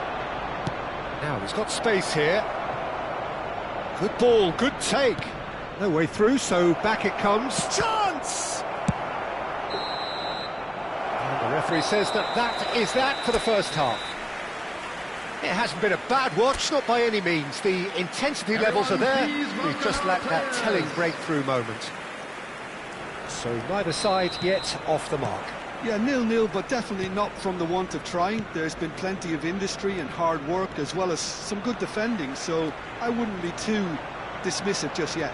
Now he's got space here. Good ball, good take. No way through, so back it comes. Chance! And the referee says that is that for the first half. It hasn't been a bad watch, not by any means. The intensity levels are there. We've just lacked that telling breakthrough moment. So neither side yet off the mark. Yeah, 0-0, but definitely not from the want of trying. There's been plenty of industry and hard work, as well as some good defending, so I wouldn't be too dismissive just yet.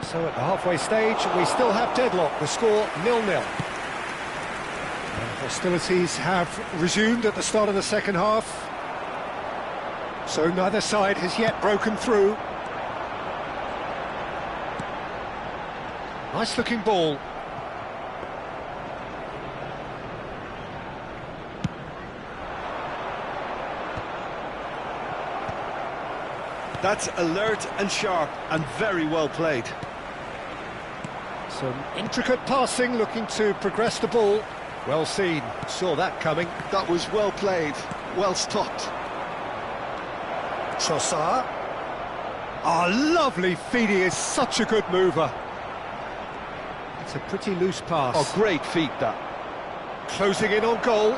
So at the halfway stage, we still have deadlock. The score 0-0. Hostilities have resumed at the start of the second half. So neither side has yet broken through. Nice looking ball. That's alert and sharp and very well played. Some intricate passing, looking to progress the ball. Well seen, saw that coming. That was well played, well stopped. Trossard. Oh, lovely feed, he is such a good mover. It's a pretty loose pass. Oh, great feat that. Closing in on goal.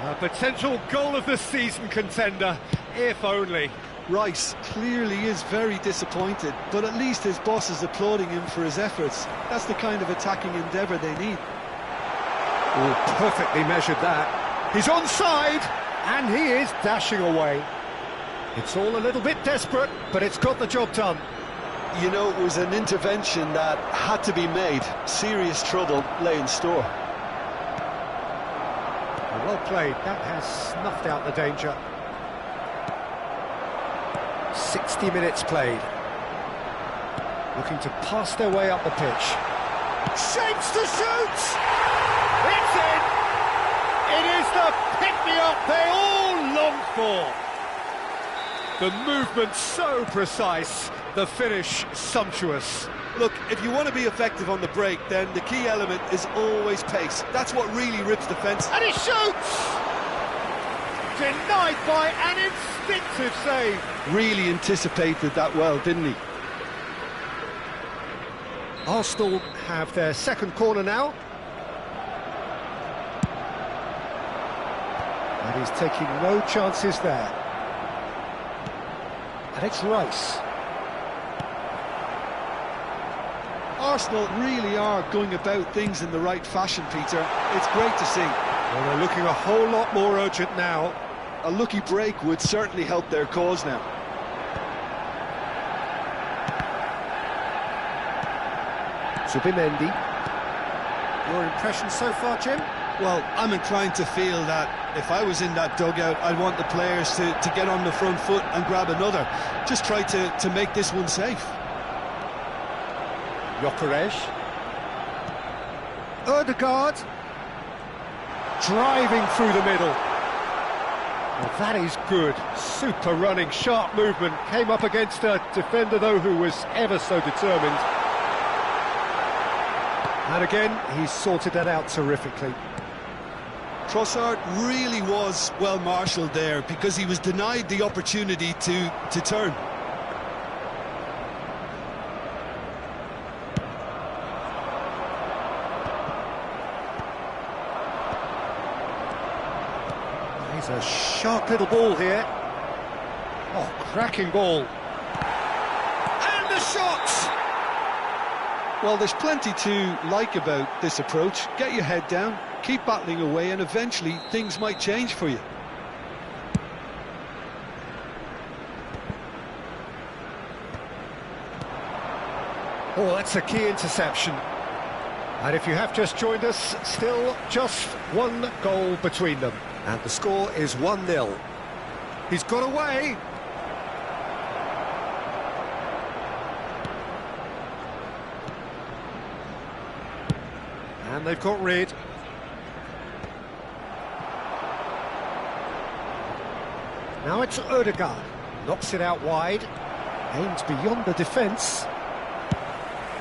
A potential goal of the season contender, if only. Rice clearly is very disappointed, but at least his boss is applauding him for his efforts. That's the kind of attacking endeavour they need. Oh, perfectly measured that. He's onside, and he is dashing away. It's all a little bit desperate, but it's got the job done. You know, it was an intervention that had to be made. Serious trouble lay in store. Well played, that has snuffed out the danger. 60 minutes played. Looking to pass their way up the pitch. Shapes to shoot! It's in! It is the pick-me-up they all longed for! The movement so precise, the finish sumptuous. Look, if you want to be effective on the break, then the key element is always pace. That's what really rips defence. And he shoots! Denied by an instinctive save. Really anticipated that well, didn't he? Arsenal have their second corner now. And he's taking no chances there. And it's Rice. Arsenal really are going about things in the right fashion, Peter. It's great to see. Well, they're looking a whole lot more urgent now. A lucky break would certainly help their cause now. Zubimendi. Your impression so far, Jim? Well, I'm inclined to feel that if I was in that dugout, I'd want the players to get on the front foot and grab another. Just try to make this one safe. Gyökeres. Ødegaard. Driving through the middle. Well, that is good. Super running, sharp movement. Came up against a defender, though, who was ever so determined. And again, he's sorted that out terrifically. Trossard really was well marshalled there because he was denied the opportunity to turn. He's a sharp little ball here. Oh, cracking ball. And the shot! Well, there's plenty to like about this approach. Get your head down, keep battling away, and eventually things might change for you. Oh, that's a key interception. And if you have just joined us, still just one goal between them. And the score is 1-0. He's got away. And they've got rid. Now it's Odegaard. Knocks it out wide. Aims beyond the defence.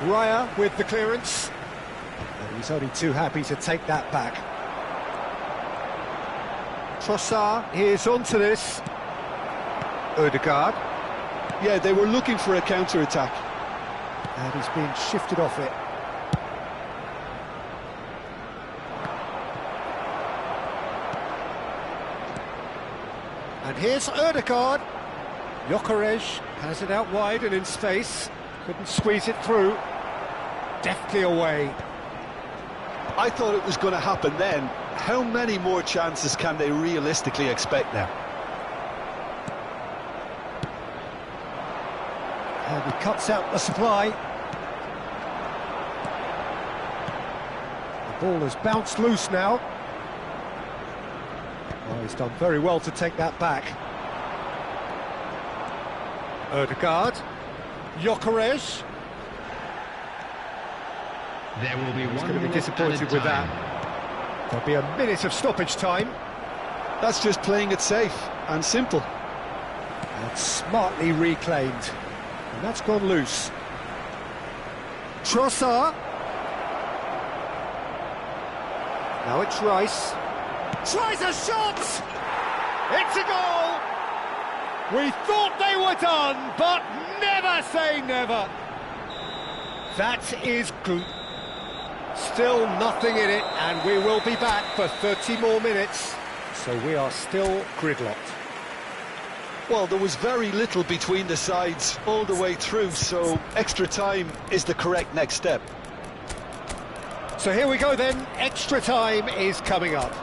Raya with the clearance. And he's only too happy to take that back. Trossard is onto this. Odegaard. Yeah, they were looking for a counter-attack. And he's being shifted off it. And here's Odegaard. Gyökeres has it out wide and in space. Couldn't squeeze it through. Deftly away. I thought it was going to happen then. How many more chances can they realistically expect now? And he cuts out the supply. The ball has bounced loose now. Oh, he's done very well to take that back. Odegaard. Gyökeres. There will be He's one going to be disappointed with that. There'll be a minute of stoppage time. That's just playing it safe and simple. And smartly reclaimed. And that's gone loose. Trossard. Now it's Rice. Tries a shot! It's a goal! We thought they were done, but never say never. That is good. Still nothing in it, and we will be back for 30 more minutes. So we are still gridlocked. Well, there was very little between the sides all the way through, so extra time is the correct next step. So here we go then, extra time is coming up.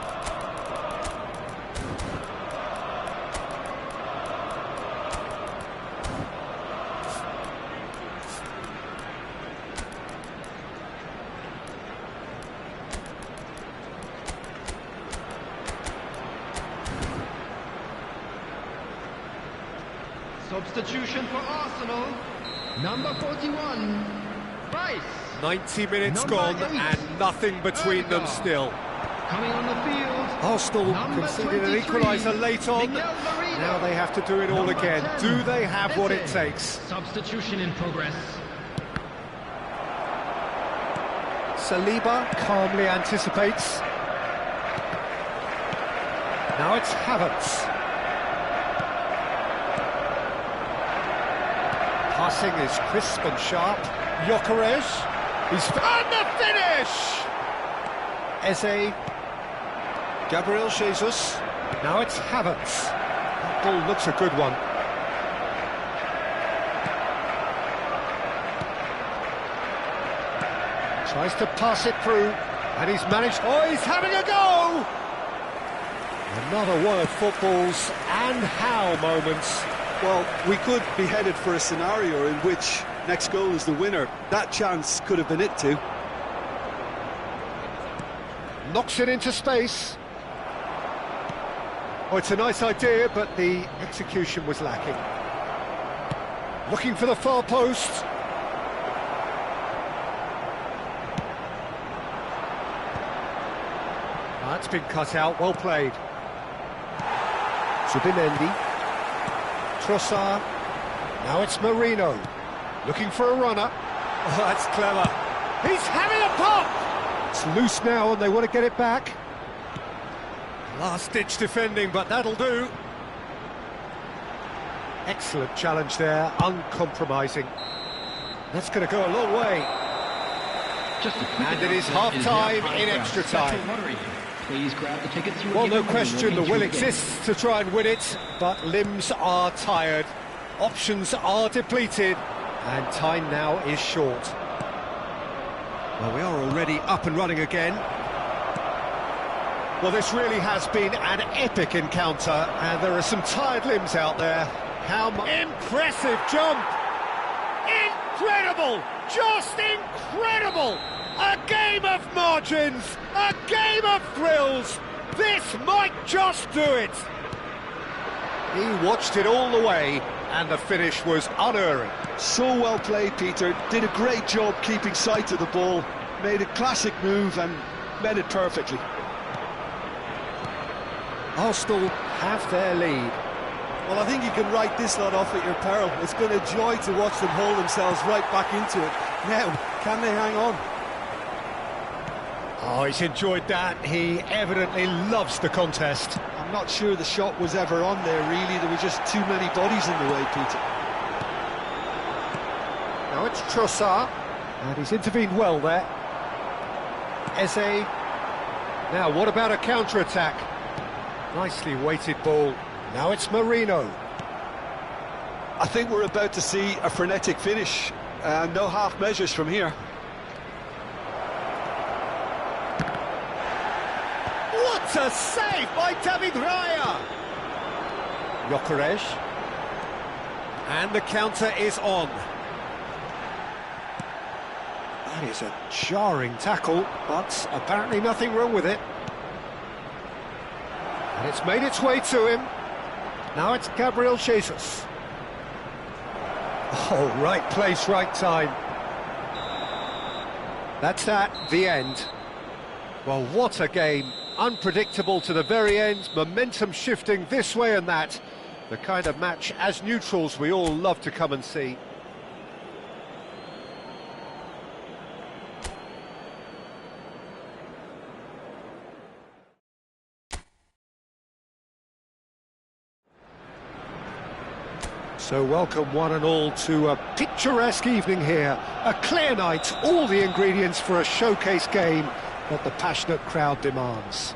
Substitution for Arsenal. Number 41, Rice. 90 minutes Number gone 8, and nothing between them Odegaard. still. Coming on the field. Arsenal Number conceded an 23, equaliser late on. Miguel Merino. Now they have to do it all Number again. 10, Do they have what it Eze. takes? Substitution in progress. Saliba calmly anticipates. Now it's Havertz. Passing is crisp and sharp. Gyökeres. He's on the finish! Eze. Gabriel Jesus. Now it's Havertz. That ball looks a good one. Tries to pass it through, and he's managed... Oh, he's having a go! Another one of football's and how moments. Well, we could be headed for a scenario in which next goal is the winner. That chance could have been it too. Knocks it into space. Oh, it's a nice idea, but the execution was lacking. Looking for the far post. That's been cut out, well played. Zubimendi. Trossard. Now it's Merino. Looking for a runner. Oh, that's clever. He's having a pop! It's loose now and they want to get it back. Last-ditch defending, but that'll do. Excellent challenge there, uncompromising. That's going to go a long way. And it is half-time in extra time. Please grab the tickets. Well, no question, the will exists to try and win it, but limbs are tired, options are depleted, and time now is short. Well, we are already up and running again. Well, this really has been an epic encounter, and there are some tired limbs out there. Impressive jump! Incredible! Just incredible! A game of margins! A game of thrills! This might just do it! He watched it all the way, and the finish was unerring. So well played, Peter. Did a great job keeping sight of the ball. Made a classic move and met it perfectly. Arsenal have their lead. Well, I think you can write this lot off at your peril. It's been a joy to watch them hold themselves right back into it. Now, can they hang on? Oh, he's enjoyed that. He evidently loves the contest. I'm not sure the shot was ever on there, really. There were just too many bodies in the way, Peter. Now it's Trossard, and he's intervened well there. Eze. Now, what about a counter-attack? Nicely weighted ball. Now it's Marino. I think we're about to see a frenetic finish. No half measures from here. What a save by David Raya! Gyökeres. And the counter is on. That is a jarring tackle, but apparently nothing wrong with it. And it's made its way to him. Now it's Gabriel Jesus. Oh, right place, right time. That's that, the end. Well, what a game. Unpredictable to the very end, momentum shifting this way and that. The kind of match, as neutrals, we all love to come and see. So welcome one and all to a picturesque evening here. A clear night, all the ingredients for a showcase game that the passionate crowd demands.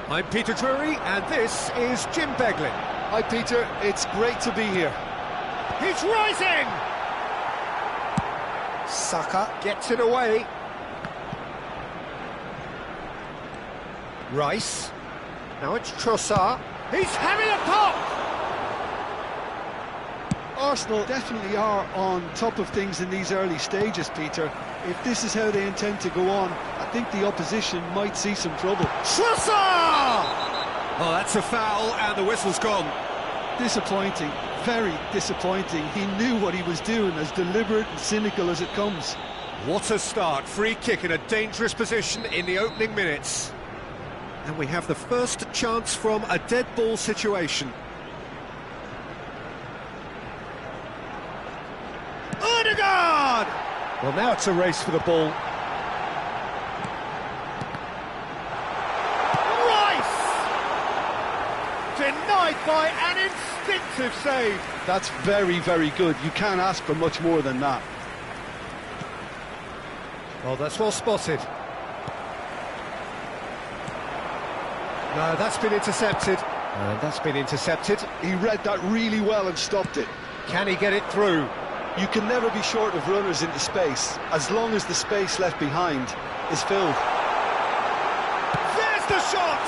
I'm Peter Drury, and this is Jim Beglin. Hi, Peter. It's great to be here. He's rising! Saka gets it away. Rice. Now it's Trossard. He's having a pop! Arsenal definitely are on top of things in these early stages, Peter. If this is how they intend to go on, I think the opposition might see some trouble. Trossard! Oh, that's a foul, and the whistle's gone. Disappointing, very disappointing. He knew what he was doing, as deliberate and cynical as it comes. What a start. Free kick in a dangerous position in the opening minutes. And we have the first chance from a dead ball situation. Odegaard! Well, now it's a race for the ball. Rice! Denied by an instinctive save. That's very, very good. You can't ask for much more than that. Well, that's well spotted. No, that's been intercepted. That's been intercepted. He read that really well and stopped it. Can he get it through? You can never be short of runners into space, as long as the space left behind is filled. There's the shot!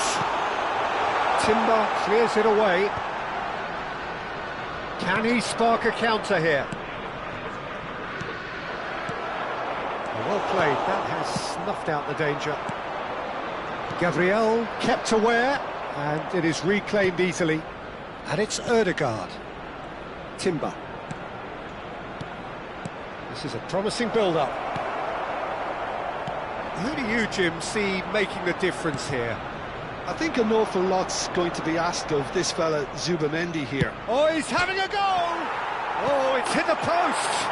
Timber clears it away. Can he spark a counter here? Well played, that has snuffed out the danger. Gabriel kept aware, and it is reclaimed easily. And it's Odegaard. Timber. This is a promising build-up. Who do you, Jim, see making the difference here? I think an awful lot's going to be asked of this fella Zubamendi here. Oh, he's having a go! Oh, it's hit the post!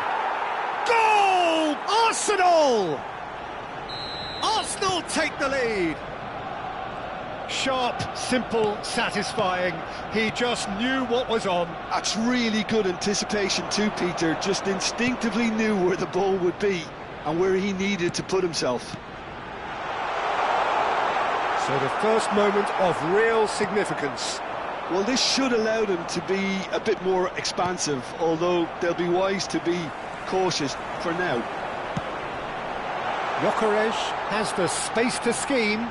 Goal! Arsenal! Arsenal take the lead! Sharp, simple, satisfying. He just knew what was on. That's really good anticipation too, Peter. Just instinctively knew where the ball would be and where he needed to put himself. So the first moment of real significance. Well, this should allow them to be a bit more expansive, although they'll be wise to be cautious for now. Gyökeres has the space to scheme.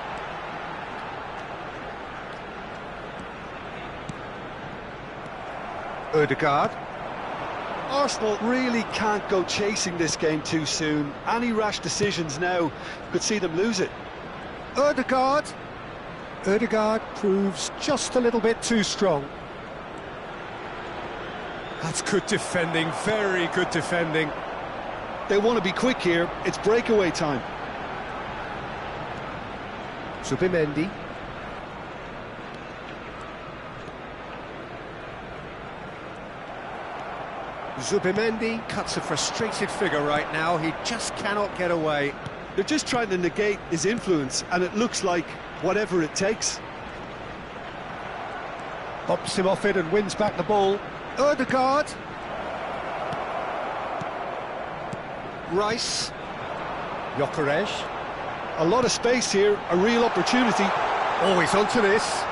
Ødegaard. Arsenal really can't go chasing this game too soon. Any rash decisions now could see them lose it. Ødegaard. Ødegaard proves just a little bit too strong. That's good defending, very good defending. They want to be quick here. It's breakaway time. Zubimendi. Zubimendi cuts a frustrated figure right now. He just cannot get away. They're just trying to negate his influence, and it looks like whatever it takes. Pops him off it and wins back the ball. Ødegaard. Rice. Gyökeres. A lot of space here, a real opportunity. Always onto this.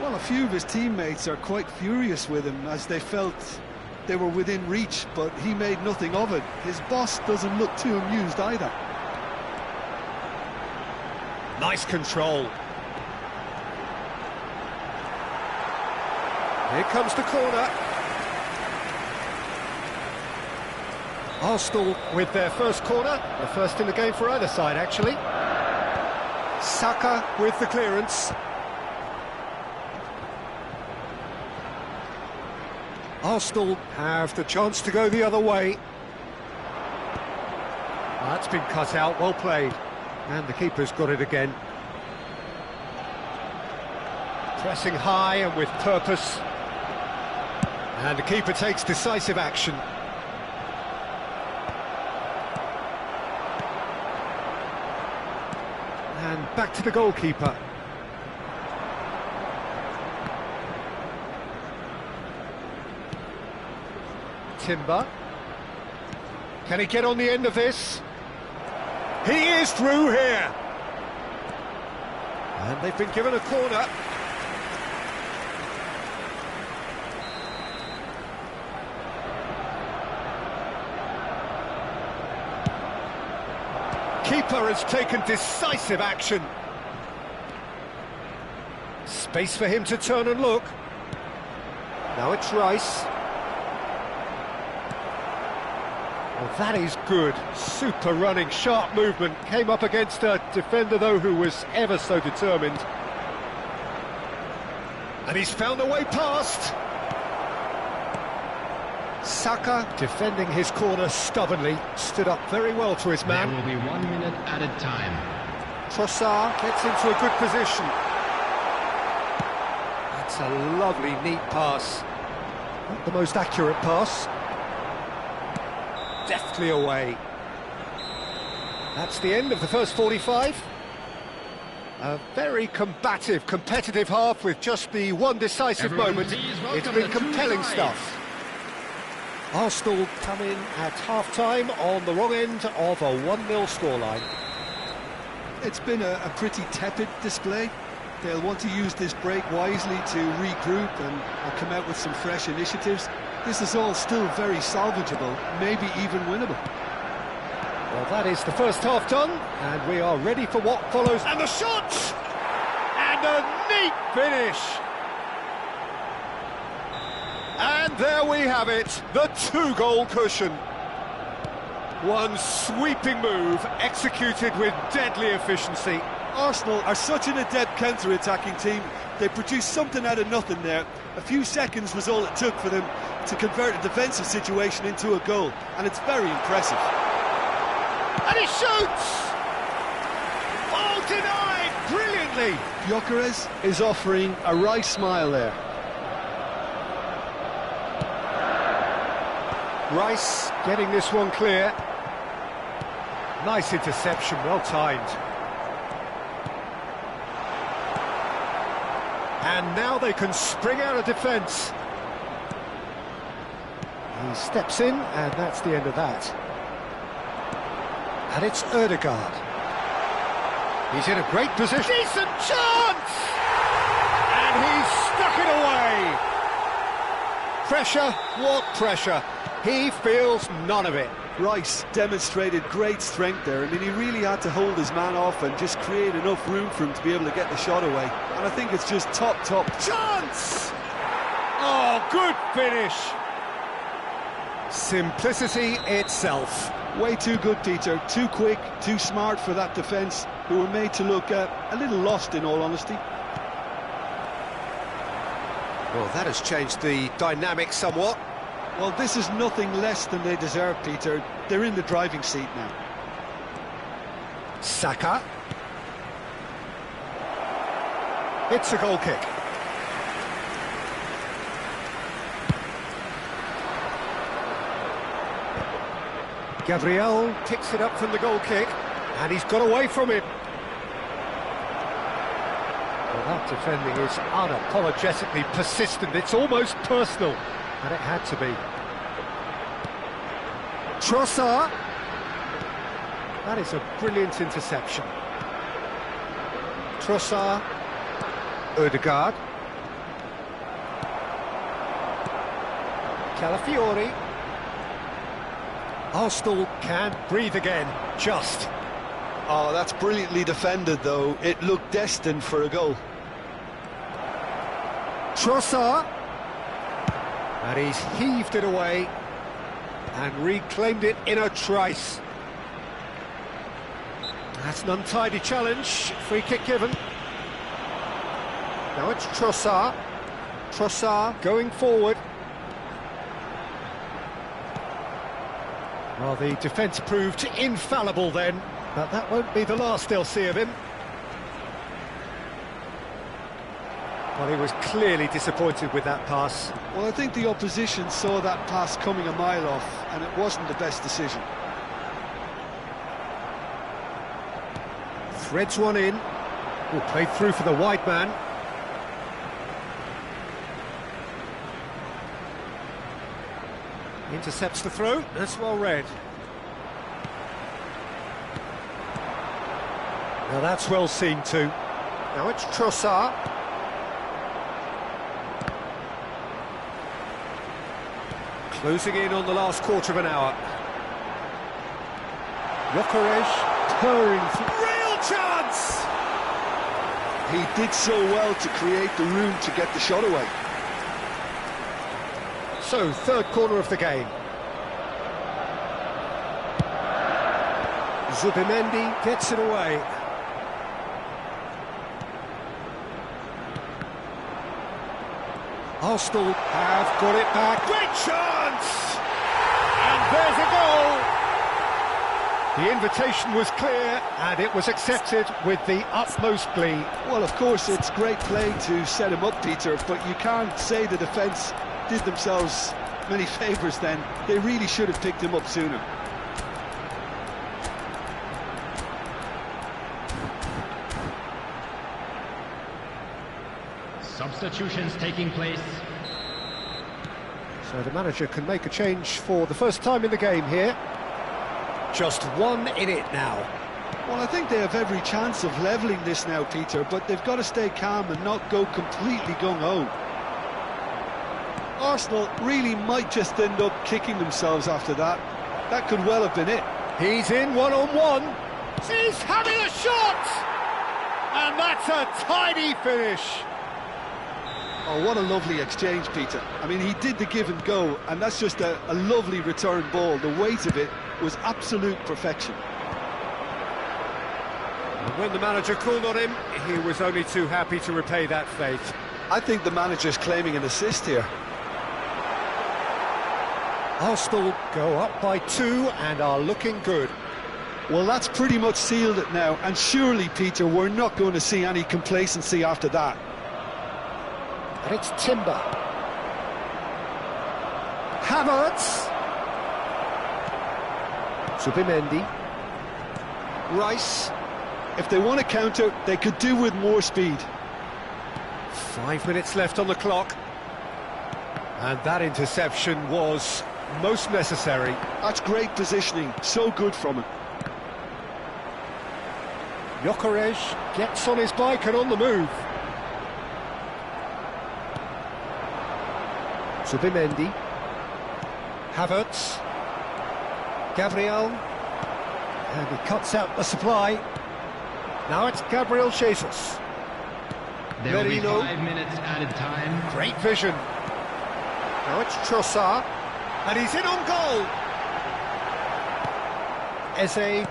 Well, a few of his teammates are quite furious with him as they felt they were within reach, but he made nothing of it. His boss doesn't look too amused either. Nice control. Here comes the corner. Arsenal with their first corner, the first in the game for either side, actually. Saka with the clearance. Arsenal have the chance to go the other way. That's been cut out, well played. And the keeper's got it again. Pressing high and with purpose. And the keeper takes decisive action. And back to the goalkeeper. Timber. Can he get on the end of this? He is through here. And they've been given a corner. Keeper has taken decisive action. Space for him to turn and look. Now it's Rice. Well, that is good. Super running, sharp movement. Came up against a defender, though, who was ever so determined. And he's found a way past. Saka, defending his corner stubbornly, stood up very well to his man. There will be 1 minute added time. Trossard gets into a good position. That's a lovely, neat pass. Not the most accurate pass. Deftly away. That's the end of the first 45. A very combative, competitive half with just the one decisive moment. It's been compelling stuff. Arsenal come in at half-time on the wrong end of a 1-0 scoreline. It's been a pretty tepid display. They'll want to use this break wisely to regroup and come out with some fresh initiatives. This is all still very salvageable, maybe even winnable. Well, that is the first half done, and we are ready for what follows. And the shot! And a neat finish! And there we have it, the two-goal cushion. One sweeping move, executed with deadly efficiency. Arsenal are such an adept counter-attacking team. They produced something out of nothing there. A few seconds was all it took for them to convert a defensive situation into a goal, and it's very impressive. And he shoots! Oh, denied brilliantly! Gyökeres is offering a right smile there. Rice getting this one clear. Nice interception, well timed. And now they can spring out of defence. He steps in, and that's the end of that. And it's Ødegaard. He's in a great position. Decent chance! And he's stuck it away. Pressure, what pressure? He feels none of it. Rice demonstrated great strength there. I mean, he really had to hold his man off and just create enough room for him to be able to get the shot away. And I think it's just top Chance! Oh, good finish. Simplicity itself. way too good, Peter. Too quick, too smart for that defence, who were made to look a little lost, in all honesty. Well, that has changed the dynamic somewhat. Well, this is nothing less than they deserve, Peter. They're in the driving seat now. Saka. It's a goal kick. Gabriel picks it up from the goal kick, and he's got away from it. Well, that defending is unapologetically persistent. It's almost personal, and it had to be. Trossard. That is a brilliant interception. Trossard. Odegaard. Calafiori. Arsenal can breathe again, just. Oh, that's brilliantly defended, though. It looked destined for a goal. Trossard. And he's heaved it away and reclaimed it in a trice. That's an untidy challenge. Free kick given. Now it's Trossard. Trossard going forward. Well, the defence proved infallible then, but that won't be the last they'll see of him. Well, he was clearly disappointed with that pass. Well, I think the opposition saw that pass coming a mile off, and it wasn't the best decision. Threads one in. Will play through for the wide man. Intercepts the throw. That's well read. Now that's well seen too. Now it's Trossard. Closing in on the last quarter of an hour. Gyökeres purring through. Real chance! He did so well to create the room to get the shot away. So, third corner of the game. Zubimendi gets it away. Arsenal have got it back. Great chance! And there's a goal! The invitation was clear, and it was accepted with the utmost glee. Well, of course, it's great play to set him up, Peter, but you can't say the defence did themselves many favours then. They really should have picked him up sooner. Substitutions taking place. So the manager can make a change for the first time in the game here. Just one in it now. Well, I think they have every chance of levelling this now, Peter, but they've got to stay calm and not go completely gung-ho. Arsenal really might just end up kicking themselves after that. That could well have been it. He's in one-on-one. He's having a shot! And that's a tidy finish. Oh, what a lovely exchange, Peter. I mean, he did the give and go, and that's just a lovely return ball. The weight of it was absolute perfection. And when the manager called on him, he was only too happy to repay that faith. I think the manager's claiming an assist here. Arsenal go up by 2 and are looking good. Well, that's pretty much sealed it now, and surely, Peter, we're not going to see any complacency after that. And it's Timber. Havertz. Zubimendi. Rice. If they want to counter, they could do with more speed. 5 minutes left on the clock. And that interception was most necessary. That's great positioning, so good from him. Gyökeres gets on his bike and on the move. Zubimendi. Havertz. Gabriel. And he cuts out the supply. Now it's Gabriel Jesus. There will be Merino. 5 minutes added time. Great vision. Now it's Trossard. And he's in on goal. Eze.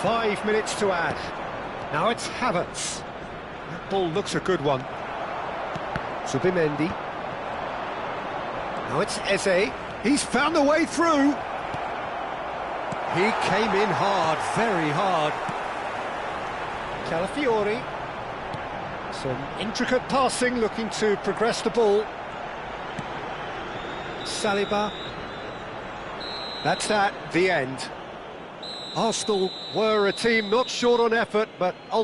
5 minutes to add. Now it's Havertz. That ball looks a good one. Zubimendi. Now it's Eze. He's found a way through. He came in hard, very hard. Calafiori. Some intricate passing, looking to progress the ball. Saliba. That's that, the end. Arsenal were a team not short on effort, but